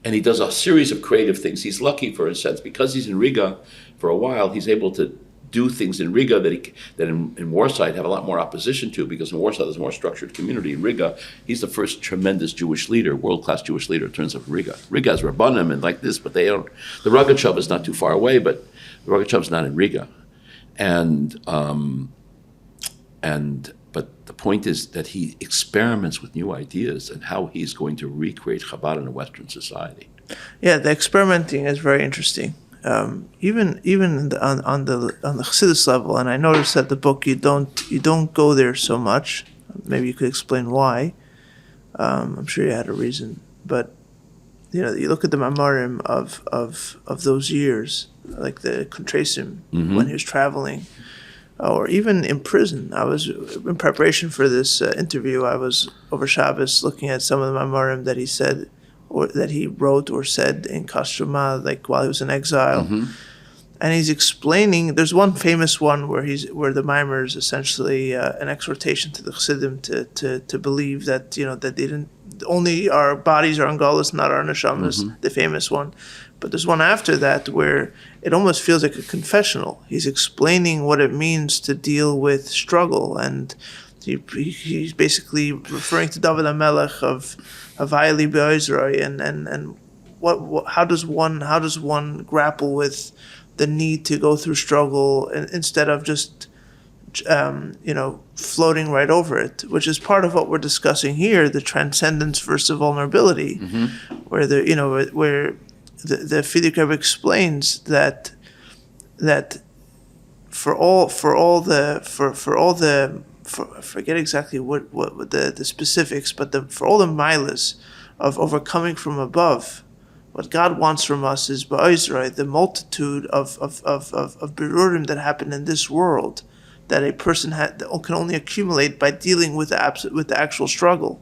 And he does a series of creative things. He's lucky, for a sense, because he's in Riga for a while, he's able to do things in Riga that in Warsaw he'd have a lot more opposition to, because in Warsaw there's a more structured community. In Riga, he's the first tremendous Jewish leader, world-class Jewish leader, it turns out, from Riga. Riga has Rabbanim and like this, but they don't. The Rogachev is not too far away, but the Rogachev's not in Riga. But the point is that he experiments with new ideas and how he's going to recreate Chabad in a Western society. Yeah, the experimenting is very interesting. Even on the Chassidus level, and I noticed that the book you don't go there so much. Maybe you could explain why. I'm sure you had a reason, but you look at the Mamarim of those years, like the Kontresim, when he was traveling, or even in prison. I was in preparation for this interview. I was over Shabbos looking at some of the Mamarim that he said, or that he wrote or said in Kostroma, like while he was in exile. And he's explaining. There's one famous one where the Maimer is essentially an exhortation to the Chassidim to believe that that they didn't, only our bodies are angolas, not our neshamas. The famous one. But there's one after that where it almost feels like a confessional. He's explaining what it means to deal with struggle, and he's basically referring to David HaMelech of Havayli Be'ezroi, and what how does one grapple with the need to go through struggle instead of just floating right over it, which is part of what we're discussing here, the transcendence versus vulnerability, where the Friediker Rebbe explains that I forget exactly what the specifics, but for all the milas of overcoming from above, what God wants from us is ba'izrai, the multitude of berurim that happen in this world that a person can only accumulate by dealing with the actual struggle,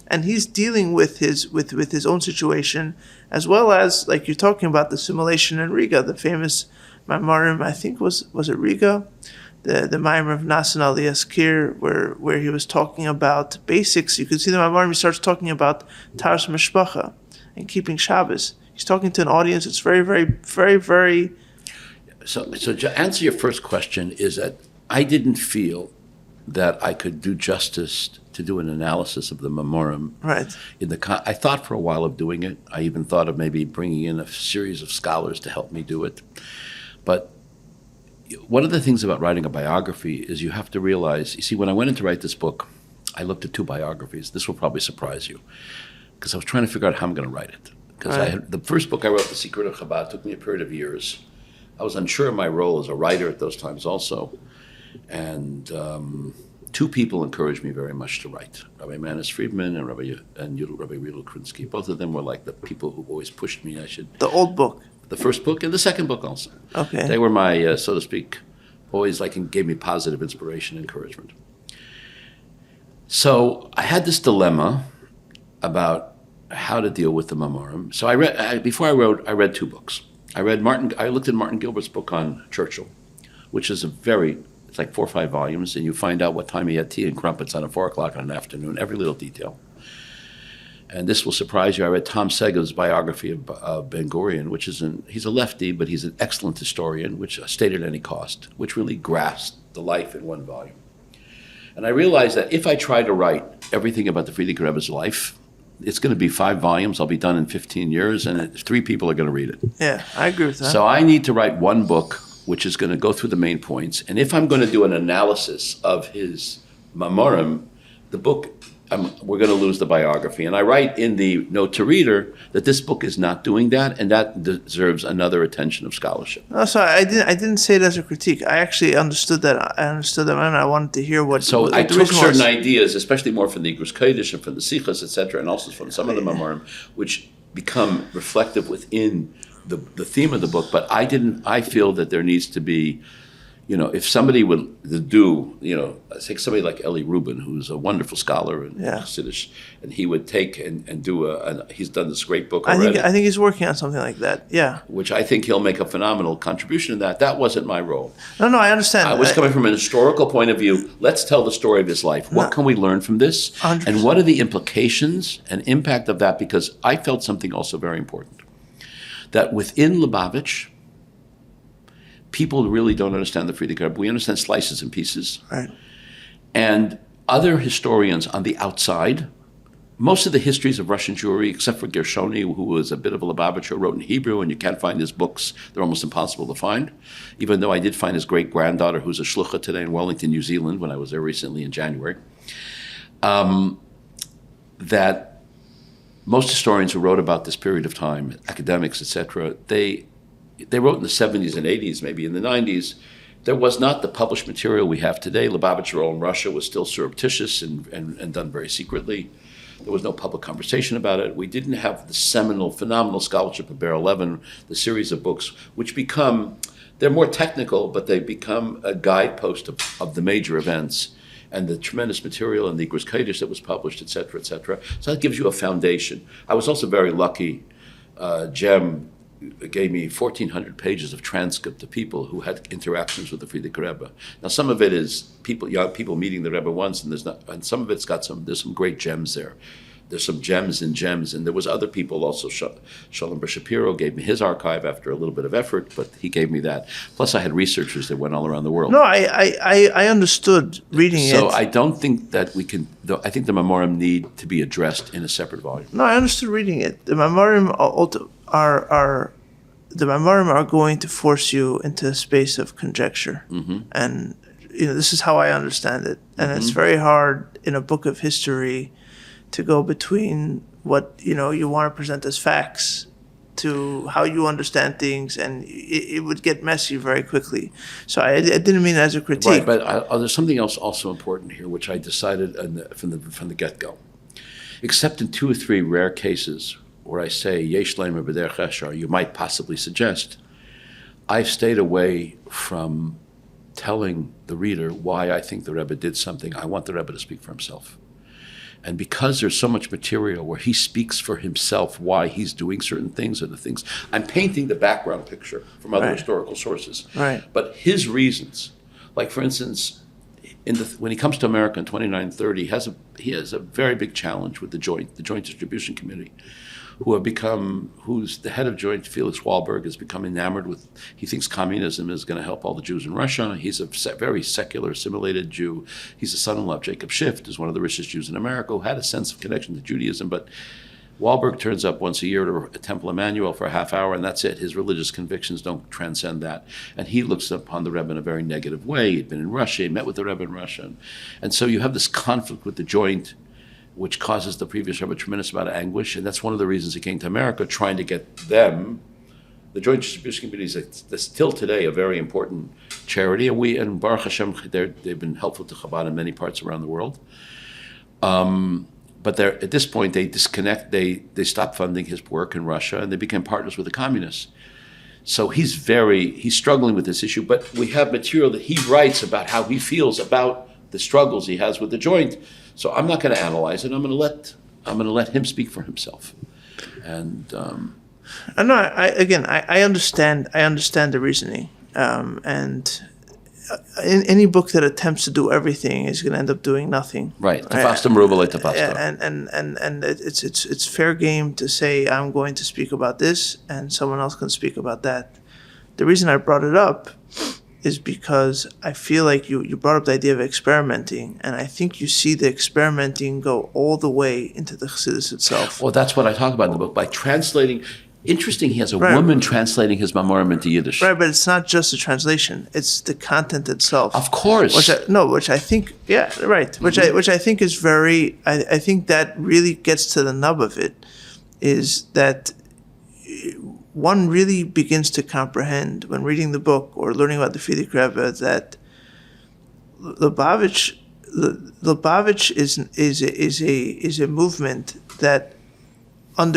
and he's dealing with his own situation, as well as, like you're talking about, the simulation in Riga, the famous Maimarim, I think was it Riga, the Maimer of Nasan Ali Askir, where he was talking about basics. You can see the Maimarim, he starts talking about Taras Mishpacha and keeping Shabbos. He's talking to an audience. It's very, very, very, very. So to answer your first question is that I didn't feel that I could do justice to do an analysis of the Mamorim. Right. I thought for a while of doing it. I even thought of maybe bringing in a series of scholars to help me do it. But one of the things about writing a biography is you have to realize, you see, when I went in to write this book, I looked at two biographies. This will probably surprise you, because I was trying to figure out how I'm going to write it. Because the first book I wrote, The Secret of Chabad, took me a period of years. I was unsure of my role as a writer at those times also. And two people encouraged me very much to write, Rabbi Manis Friedman and Rabbi Yudel Krinsky. Both of them were like the people who always pushed me. The old book. The first book and the second book also. Okay. They were my, so to speak, always gave me positive inspiration and encouragement. So I had this dilemma about how to deal with the Mamorim. So I read two books. I looked at Martin Gilbert's book on Churchill, which is it's like 4 or 5 volumes, and you find out what time he had tea and crumpets on at 4 o'clock in the afternoon, every little detail. And this will surprise you. I read Tom Segov's biography of Ben Gurion, he's a lefty, but he's an excellent historian, which State at Any Cost, which really grasped the life in one volume. And I realized that if I try to write everything about the Friediker Rebbe's life, it's going to be 5 volumes. I'll be done in 15 years, and 3 people are going to read it. Yeah, I agree with that. So I need to write one book, which is going to go through the main points. And if I'm going to do an analysis of his Mamorim, the book, we're going to lose the biography. And I write in the note to reader that this book is not doing that, and that deserves another attention of scholarship. No, so I didn't say it as a critique. I actually understood that. And I wanted to hear what. So I took certain ideas, especially more from the Igros Kodesh and from the Sichos, etc., and also from some of the Mamorim, which become reflective within the theme of the book. But I feel that there needs to be if somebody would do, take somebody like Eli Rubin, who's a wonderful scholar in Hasidic, and he would take and do he's done this great book already. I think he's working on something like that, yeah. Which I think he'll make a phenomenal contribution in that. That wasn't my role. No, I understand. I was coming from an historical point of view. Let's tell the story of his life. What can we learn from this? 100%. And what are the implications and impact of that? Because I felt something also very important. That within Lubavitch, people really don't understand the Friediker Rebbe. We understand slices and pieces. Right. And other historians on the outside, most of the histories of Russian Jewry, except for Gershoni, who was a bit of a Lubavitcher, wrote in Hebrew, and you can't find his books. They're almost impossible to find, even though I did find his great-granddaughter, who's a shliach today in Wellington, New Zealand, when I was there recently in January, that most historians who wrote about this period of time, academics, etc., they wrote in the 70s and 80s, maybe in the 90s. There was not the published material we have today. Lubavitcher role in Russia was still surreptitious and done very secretly. There was no public conversation about it. We didn't have the seminal, phenomenal scholarship of Ber 11, the series of books, which they're more technical, but they become a guidepost of the major events and the tremendous material in the Igros Kodesh that was published, et cetera, et cetera. So that gives you a foundation. I was also very lucky. Jem gave me 1,400 pages of transcript of people who had interactions with the Friediker Rebbe. Now, some of it is young people meeting the Rebbe once, and some of it's there's some great gems there. There's some gems and gems, and there was other people also. Shalom Ber Shapiro gave me his archive after a little bit of effort, but he gave me that. Plus, I had researchers that went all around the world. No, I understood reading it. So I don't think that we can. I think the Memorim need to be addressed in a separate volume. No, I understood reading it. The Memorim are going to force you into a space of conjecture, and this is how I understand it. And it's very hard in a book of history to go between what you want to present as facts to how you understand things, and it would get messy very quickly. So I didn't mean it as a critique. Right, but there's something else also important here, which I decided from the get-go. Except in 2 or 3 rare cases where I say, Yesh Leimer B'derech Eshar, you might possibly suggest, I've stayed away from telling the reader why I think the Rebbe did something. I want the Rebbe to speak for himself. And because there's so much material where he speaks for himself why he's doing certain things or the things, I'm painting the background picture from other historical sources. Right. But his reasons, like for instance, when he comes to America in 2930, he has a very big challenge with the Joint Distribution Committee, who's the head of Joint, Felix Wahlberg, has become enamored with, he thinks communism is going to help all the Jews in Russia. He's a very secular, assimilated Jew. He's the son-in-law of Jacob Schiff, who's one of the richest Jews in America, who had a sense of connection to Judaism. But Wahlberg turns up once a year to Temple Emmanuel for a half hour, and that's it. His religious convictions don't transcend that. And he looks upon the Rebbe in a very negative way. He'd been in Russia, he met with the Rebbe in Russia. And so you have this conflict with the Joint, which causes the previous Rebbe a tremendous amount of anguish, and that's one of the reasons he came to America, trying to get them. The Joint Distribution Committee is still today a very important charity, and Baruch Hashem, they've been helpful to Chabad in many parts around the world. But at this point, they disconnect, they stop funding his work in Russia, and they became partners with the communists. So he's struggling with this issue, but we have material that he writes about how he feels about the struggles he has with the Joint. So I'm not going to analyze it. I'm going to let him speak for himself. And I understand the reasoning. And in any book that attempts to do everything is going to end up doing nothing. Right. Tafasta merubah le'tafasta. And it's fair game to say I'm going to speak about this and someone else can speak about that. The reason I brought it up is because I feel like you brought up the idea of experimenting, and I think you see the experimenting go all the way into the Chassidus itself. Well, that's what I talk about in the book, by translating. Interesting, he has a woman translating his Memorim into Yiddish. Right, but it's not just the translation; it's the content itself. Of course. Which I think, yeah, right. Which I think is very. I think that really gets to the nub of it, is that one really begins to comprehend when reading the book or learning about the Friediker Rebbe that Lubavitch is a movement that in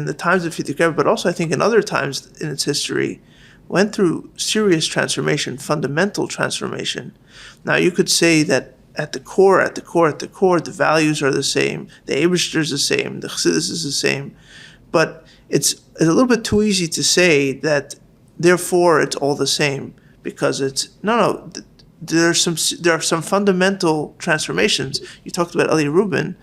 the times of Friediker Rebbe, but also I think in other times in its history, went through serious transformation, fundamental transformation. Now you could say that at the core, the values are the same, the Eibishter is the same, the Chassidus is the same, but it's a little bit too easy to say that therefore it's all the same, because it's no. There are some fundamental transformations. You talked about Eli Rubin.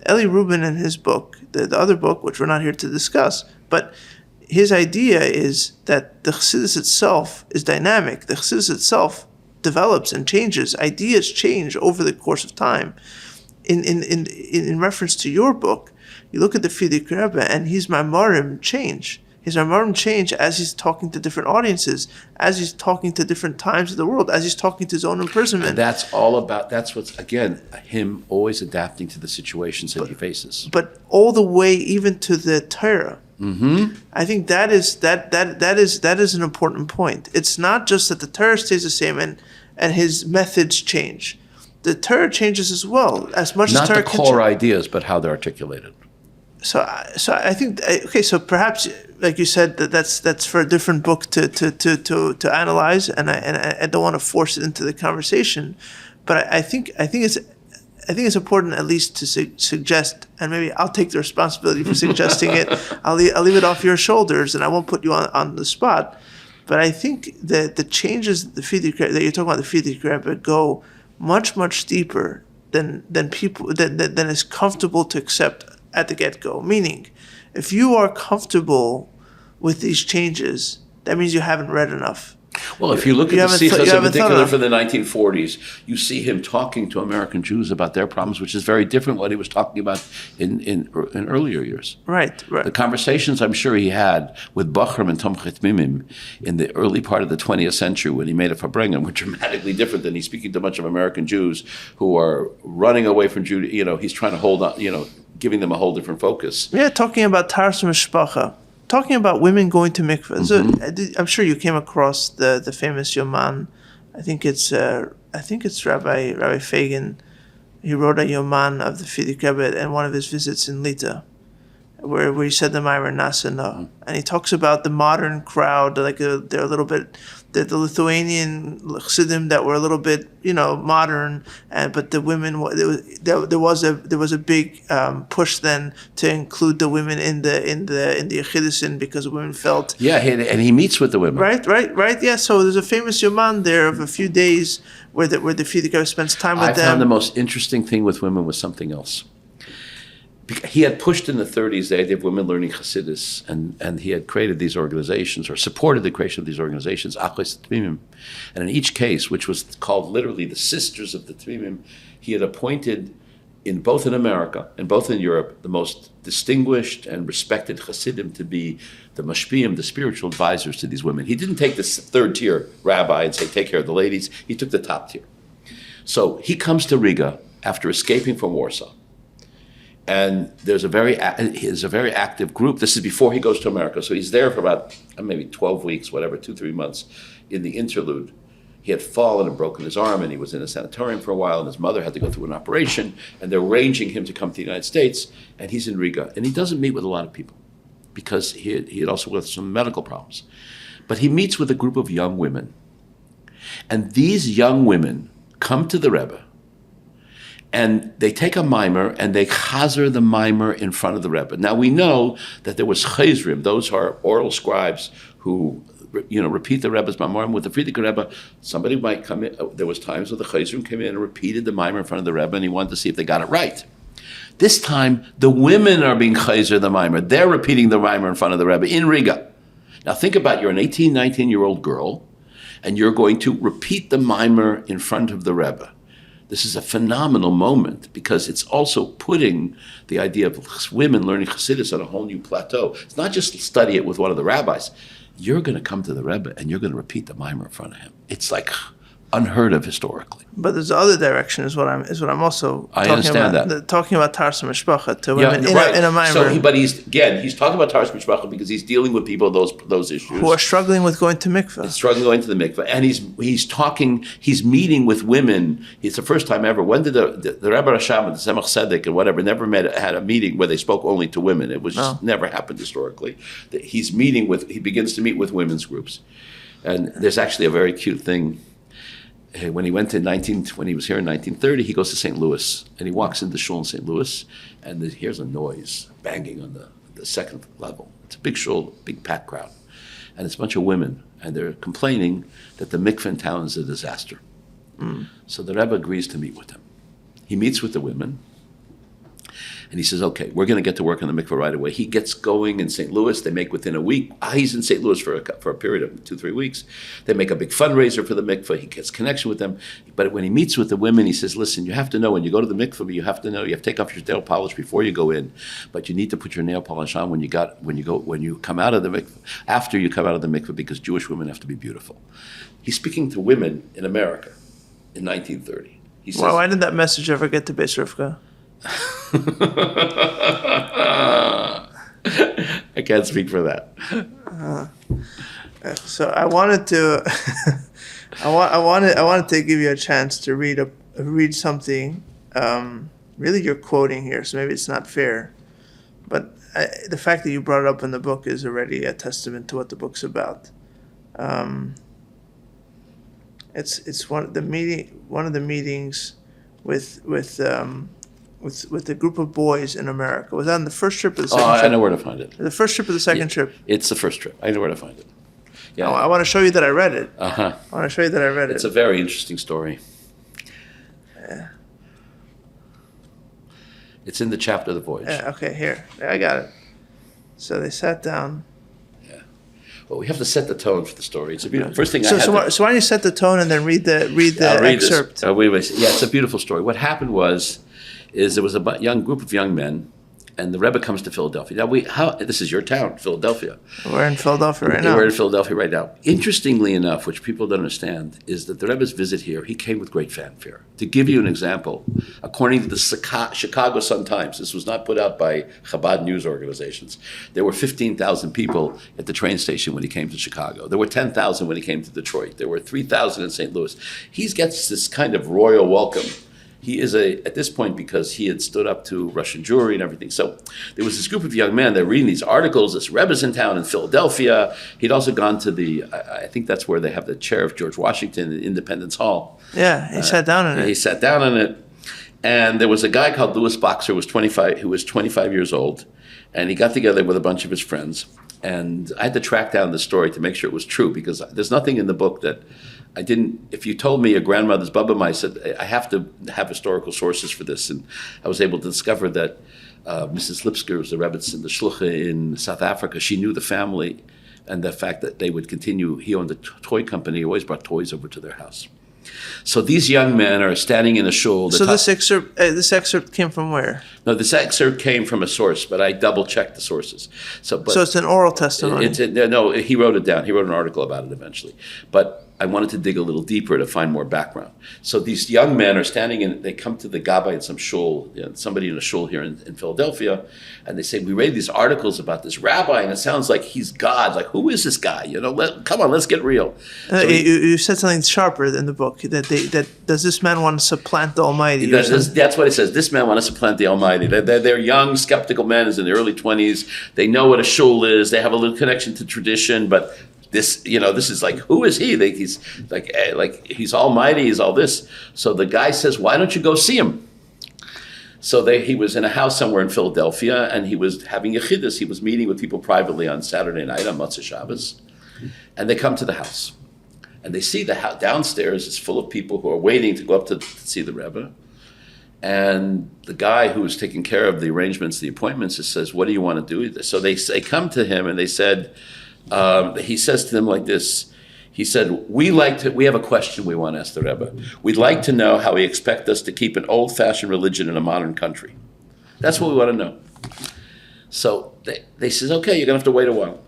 Eli Rubin in his book, the other book, which we're not here to discuss, but his idea is that the Chassidus itself is dynamic. The Chassidus itself develops and changes. Ideas change over the course of time. In reference to your book, you look at the Friediker Rebbe, and his Maimarim change. His Maimarim change as he's talking to different audiences, as he's talking to different times of the world, as he's talking to his own imprisonment. And that's what's, again, him always adapting to the situations that he faces. But all the way even to the Torah. Mm-hmm. I think that is an important point. It's not just that the Torah stays the same and his methods change. The Torah changes as well, as much not as Torah the core ideas, but how they're articulated. So I think, okay, so perhaps, like you said, that's for a different book to analyze, and I don't want to force it into the conversation, but I think it's important at least to suggest, and maybe I'll take the responsibility for suggesting it. I'll leave it off your shoulders, and I won't put you on the spot. But I think that the changes that you're talking about, the Friediker Rebbe, go much deeper than people than is comfortable to accept at the get-go. Meaning, if you are comfortable with these changes, that means you haven't read enough. Well, if you look at the Sichos in particular from the 1940s, you see him talking to American Jews about their problems, which is very different what he was talking about in earlier years. Right. The conversations I'm sure he had with Bachram and Tomchei Tmimim in the early part of the 20th century when he made a Farbrengen were dramatically different than he's speaking to a bunch of American Jews who are running away from Judaism. He's trying to hold on, giving them a whole different focus. Yeah, talking about Taras Mishpacha. Talking about women going to mikveh. Mm-hmm. So I'm sure you came across the famous Yoman. I think it's Rabbi Fagan. He wrote a Yoman of the Friediker Rebbe and one of his visits in Lita, where he said the Maimer Nasa no. Mm-hmm. And he talks about the modern crowd, like they're a little bit, the Lithuanian Chassidim that were a little bit, modern, but the women, there was a big push then to include the women in the Yechidusin because women felt. Yeah, and he meets with the women. Right. Yeah. So there's a famous Yoman there of a few days where the Friediker spends time with them. I found the most interesting thing with women was something else. He had pushed in the 30s the idea of women learning Chassidus, and he had created these organizations, or supported the creation of these organizations, Achos Tmimim. And in each case, which was called literally the Sisters of the Tmimim, he had appointed, both in America and both in Europe, the most distinguished and respected Chassidim to be the mashpiyim, the spiritual advisors to these women. He didn't take this third-tier rabbi and say, take care of the ladies. He took the top tier. So he comes to Riga after escaping from Warsaw. And there's a very active group. This is before he goes to America. So he's there for about maybe 12 weeks, whatever, 2-3 months. In the interlude, he had fallen and broken his arm, and he was in a sanatorium for a while, and his mother had to go through an operation, and they're arranging him to come to the United States, and he's in Riga. And he doesn't meet with a lot of people because he had also got some medical problems. But he meets with a group of young women. And these young women come to the Rebbe, and they take a mimer and they chazer the mimer in front of the Rebbe. Now we know that there was chazrim; those are oral scribes who, repeat the Rebbe's mimer. With the Friediker Rebbe, somebody might come in. There was times where the chazrim came in and repeated the mimer in front of the Rebbe, and he wanted to see if they got it right. This time, the women are being chazer the mimer. They're repeating the mimer in front of the Rebbe in Riga. Now think about, you're an 18, 19-year-old girl, and you're going to repeat the mimer in front of the Rebbe. This is a phenomenal moment because it's also putting the idea of women learning Chassidus on a whole new plateau. It's not just study it with one of the rabbis. You're going to come to the Rebbe and you're going to repeat the mimer in front of him. It's like unheard of historically. But there's the other direction is what I'm also talking understand about. That. Talking about Taras Mishpacha to women in a mimer. So he's talking about Taras Mishpacha because he's dealing with people those issues who are struggling with going to mikveh. Struggling going to the mikveh, and he's meeting with women. It's the first time ever. When did the Rebbe Rasham and the Tzemach Tzedek and whatever had a meeting where they spoke only to women? It was just never happened historically. He begins to meet with women's groups. And there's actually a very cute thing. When he was here in 1930, he goes to St. Louis, and he walks into shul in St. Louis, and he hears a noise banging on the second level. It's a big shul, big packed crowd, and it's a bunch of women, and they're complaining that the mikveh in town is a disaster. So the Rebbe agrees to meet with them. He meets with the women, and he says, okay, we're going to get to work on the mikveh right away. He gets going in St. Louis. They make within a week. He's in St. Louis for a period of 2-3 weeks. They make a big fundraiser for the mikveh. He gets connection with them. But when he meets with the women, he says, listen, you have to know when you go to the mikveh, you have to take off your nail polish before you go in. But you need to put your nail polish on when you come out of the mikveh, after you come out of the mikveh, because Jewish women have to be beautiful. He's speaking to women in America in 1930. He says, why did that message ever get to Beis Rivka? I can't speak for that. So I wanted to, I wanted to give you a chance to read something. Really, you're quoting here, so maybe it's not fair, but the fact that you brought it up in the book is already a testament to what the book's about. It's one of the meetings with a group of boys in America. Was that on the first trip or the second trip? I know where to find it. The first trip or the second trip? It's the first trip. I know where to find it. Yeah. I want to show you that I read it. Uh-huh. I want to show you that I read it. It's a very interesting story. Yeah. It's in the chapter, The Voyage. Yeah, okay, here. I got it. So they sat down. Yeah. Well, we have to set the tone for the story. It's a beautiful. First thing So why don't you set the tone and then read the excerpt? Yeah, it's a beautiful story. What happened is there was a group of young men, and the Rebbe comes to Philadelphia. Now, this is your town, Philadelphia. We're in Philadelphia right now. We're in Philadelphia right now. Interestingly enough, which people don't understand, is that the Rebbe's visit here, he came with great fanfare. To give you an example, according to the Chicago Sun-Times, this was not put out by Chabad news organizations, there were 15,000 people at the train station when he came to Chicago. There were 10,000 when he came to Detroit. There were 3,000 in St. Louis. He gets this kind of royal welcome. He is at this point, because he had stood up to Russian Jewry and everything. So there was this group of young men that were reading these articles. This Rebbe's in town in Philadelphia. He'd also gone to I think that's where they have the chair of George Washington in Independence Hall. Yeah, he sat down on it. He sat down on it. And there was a guy called Louis Boxer, who was 25 years old. And he got together with a bunch of his friends. And I had to track down the story to make sure it was true, because there's nothing in the book that I didn't. If you told me your grandmother's Baba mice, I have to have historical sources for this, and I was able to discover that Mrs. Lipsker was the Rebbe's in the shliach in South Africa. She knew the family, and the fact that they would continue. He owned a toy company. He always brought toys over to their house. So these young men are standing in a shul. So this excerpt came from where? No, this excerpt came from a source, but I double-checked the sources. So it's an oral testimony? No, he wrote it down. He wrote an article about it eventually. But I wanted to dig a little deeper to find more background. So these young men are standing they come to the gabbai in some shul, somebody in a shul here in Philadelphia, and they say, we read these articles about this rabbi, and it sounds like he's God. Like, who is this guy? Come on, let's get real. You said something sharper in the book, that does this man want to supplant the Almighty? That's what it says. This man wants to supplant the Almighty. They're young, skeptical men, in their early 20s. They know what a shul is. They have a little connection to tradition, but this is like, who is he? He's like he's almighty, he's all this. So the guy says, why don't you go see him? So he was in a house somewhere in Philadelphia, and he was having yechidus. He was meeting with people privately on Saturday night, on Motzei Shabbos. And they come to the house. And they see the house downstairs is full of people who are waiting to go up to see the Rebbe. And the guy who was taking care of the arrangements, the appointments, says, what do you want to do? So they come to him, and they said, he says to them like this. He said, we have a question we want to ask the Rebbe. We'd like to know how he expects us to keep an old-fashioned religion in a modern country. That's what we want to know. So they says, okay, you're going to have to wait a while.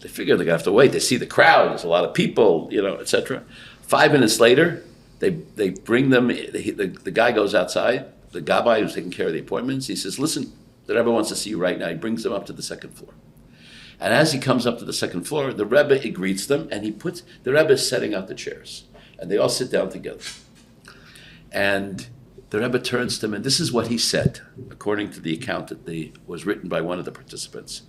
They figure they're going to have to wait. They see the crowd. There's a lot of people, etc. 5 minutes later, they bring them. The guy goes outside. The gabbai who's taking care of the appointments. He says, listen, the Rebbe wants to see you right now. He brings them up to the second floor. And as he comes up to the second floor, the Rebbe greets them, and the Rebbe is setting out the chairs. And they all sit down together. And the Rebbe turns to them, and this is what he said, according to the account that was written by one of the participants.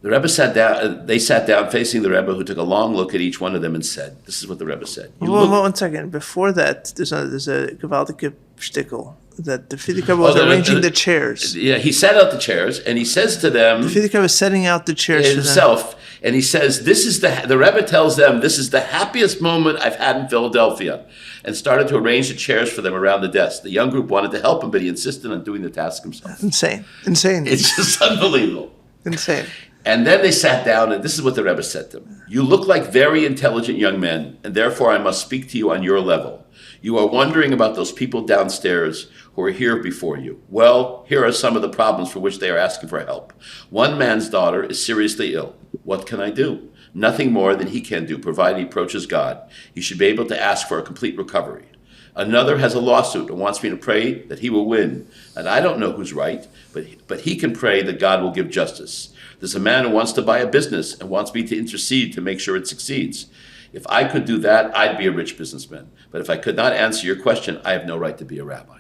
The Rebbe sat down. They sat down facing the Rebbe, who took a long look at each one of them and said, "This is what the Rebbe said." One second. Before that, there's a gewaltige shtickle that the Friediker was arranging the chairs. Yeah, he set out the chairs, and he says to them, the Friediker was setting out the chairs himself, and he says, "This is the Rebbe tells them this is the happiest moment I've had in Philadelphia," and started to arrange the chairs for them around the desk. The young group wanted to help him, but he insisted on doing the task himself. Insane. It's just unbelievable. Insane. And then they sat down, and this is what the Rebbe said to them. "You look like very intelligent young men, and therefore I must speak to you on your level. You are wondering about those people downstairs who are here before you. Well, here are some of the problems for which they are asking for help. One man's daughter is seriously ill. What can I do? Nothing more than he can do, provided he approaches God. He should be able to ask for a complete recovery. Another has a lawsuit and wants me to pray that he will win. And I don't know who's right, but he can pray that God will give justice. There's a man who wants to buy a business and wants me to intercede to make sure it succeeds. If I could do that, I'd be a rich businessman. But if I could not answer your question, I have no right to be a rabbi."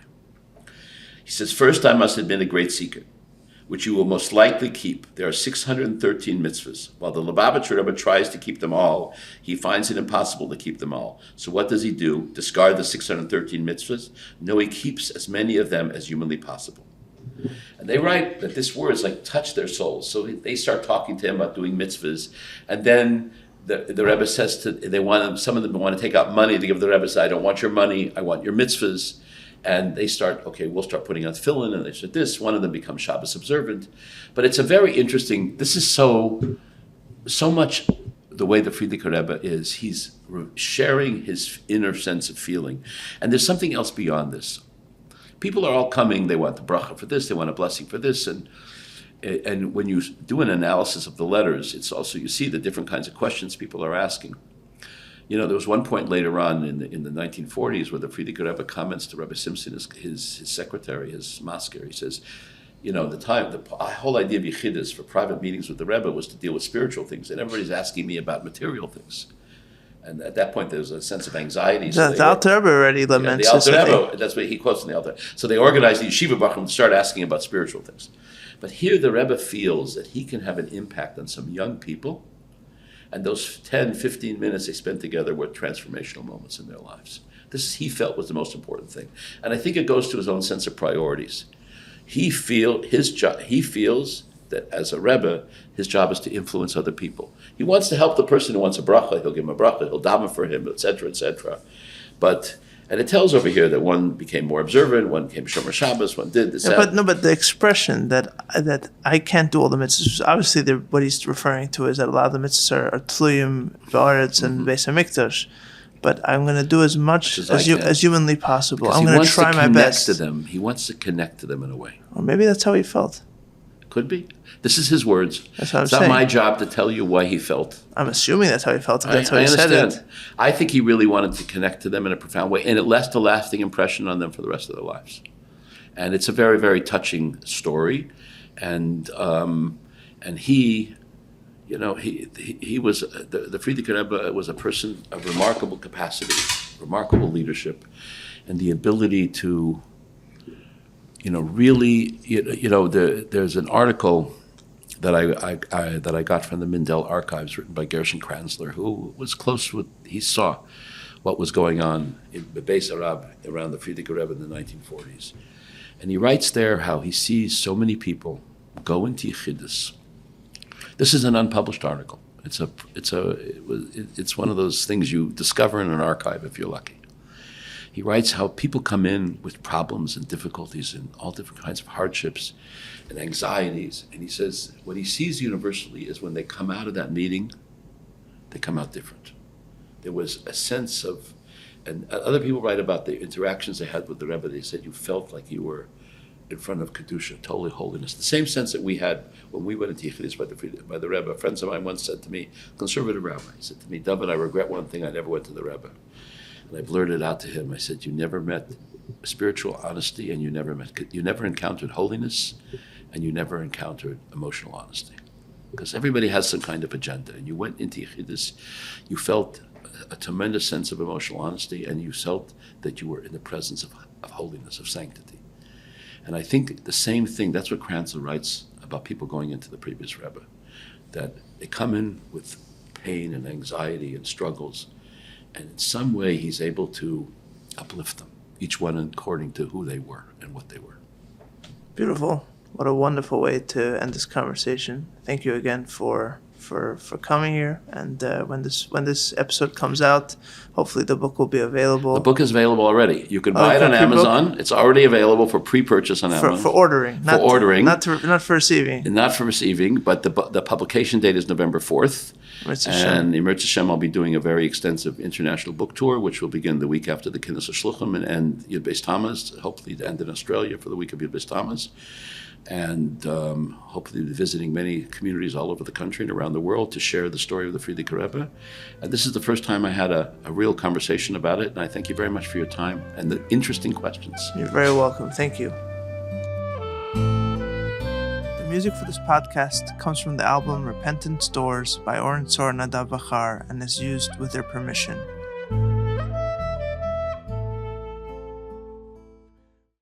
He says, "First, I must admit a great secret, which you will most likely keep. There are 613 mitzvahs. While the Lubavitcher Rebbe tries to keep them all, he finds it impossible to keep them all. So what does he do? Discard the 613 mitzvahs? No, he keeps as many of them as humanly possible." And they write that this words like touch their souls. So they start talking to him about doing mitzvahs. And then the Rebbe says some of them want to take out money to give the Rebbe. Say, "I don't want your money, I want your mitzvahs." And they start, we'll start putting on tefillin, and they said this. One of them becomes Shabbos observant. But it's a very interesting, this is so much the way the Friediker Rebbe is. He's sharing his inner sense of feeling. And there's something else beyond this. People are all coming, they want the bracha for this, they want a blessing for this, and when you do an analysis of the letters, it's also, you see the different kinds of questions people are asking. There was one point later on in the 1940s where the Friediker Rebbe comments to Rebbe Simpson, his secretary, his masker. He says, the whole idea of yichidus for private meetings with the Rebbe was to deal with spiritual things, and everybody's asking me about material things. And at that point, there was a sense of anxiety. So the Alter Rebbe already laments this. The Alter Rebbe, that's what he quotes in the Alter. So they organized the yeshiva bachrim to start asking about spiritual things. But here the Rebbe feels that he can have an impact on some young people, and those 10, 15 minutes they spent together were transformational moments in their lives. This he felt was the most important thing. And I think it goes to his own sense of priorities. He feels that as a Rebbe, his job is to influence other people. He wants to help the person who wants a bracha. He'll give him a bracha. He'll daven for him, etc., etc. And it tells over here that one became more observant, one became Shomer Shabbos, one did this. But the expression that I can't do all the mitzvahs, obviously what he's referring to is that a lot of the mitzvahs are tluyim, v'aretz, and Beis HaMikdash. But I'm going to do as much as humanly possible. I'm going to try my best. He wants to connect to them in a way. Or maybe that's how he felt. Could be. This is his words. That's what I'm it's saying. Not my job to tell you why he felt. I'm assuming that's how he felt. That's how I he said it. I think he really wanted to connect to them in a profound way, and it left a lasting impression on them for the rest of their lives. And it's a very, very touching story. And he, he was the Friediker Rebbe was a person of remarkable capacity, remarkable leadership, and the ability to. There's an article that I got from the Mindel archives written by Gershon Kranzler, who was close with, he saw what was going on in Beis Arab around the Friediker Rebbe in the 1940s. And he writes there how he sees so many people go into Yichidus. This is an unpublished article. It's one of those things you discover in an archive if you're lucky. He writes how people come in with problems and difficulties and all different kinds of hardships and anxieties. And he says what he sees universally is when they come out of that meeting, they come out different. There was a sense of, and other people write about the interactions they had with the Rebbe. They said you felt like you were in front of Kedusha, totally holiness. The same sense that we had when we went into Yichidus by the Rebbe. Friends of mine once said to me, conservative rabbi, he said to me, David, I regret one thing, I never went to the Rebbe. And I blurted out to him, I said, you never met spiritual honesty, and you never encountered holiness, and you never encountered emotional honesty. Because everybody has some kind of agenda, and you went into Yichidus, you felt a tremendous sense of emotional honesty, and you felt that you were in the presence of holiness, of sanctity. And I think the same thing, that's what Kranzler writes about people going into the previous Rebbe. that they come in with pain and anxiety and struggles, and in some way he's able to uplift them, each one according to who they were and what they were. Beautiful. What a wonderful way to end this conversation. Thank you again for coming here. And when this episode comes out, hopefully the book will be available. The book is available already. You can buy it on Amazon. It's already available for pre-purchase on Amazon. For ordering. For ordering. Not for receiving. Not for receiving, but the publication date is November 4th. And in Mirz Hashem, I'll be doing a very extensive international book tour, which will begin the week after the Kinnis HaShluchim and end Yud Beis Tammuz, hopefully to end in Australia for the week of Yud Beis Tammuz. And hopefully visiting many communities all over the country and around the world to share the story of the Friediker Rebbe. And this is the first time I had a real conversation about it, and I thank you very much for your time and the interesting questions. You're very welcome. Thank you. The music for this podcast comes from the album Repentant Stores by Oren Sor Nadav Bachar and is used with their permission.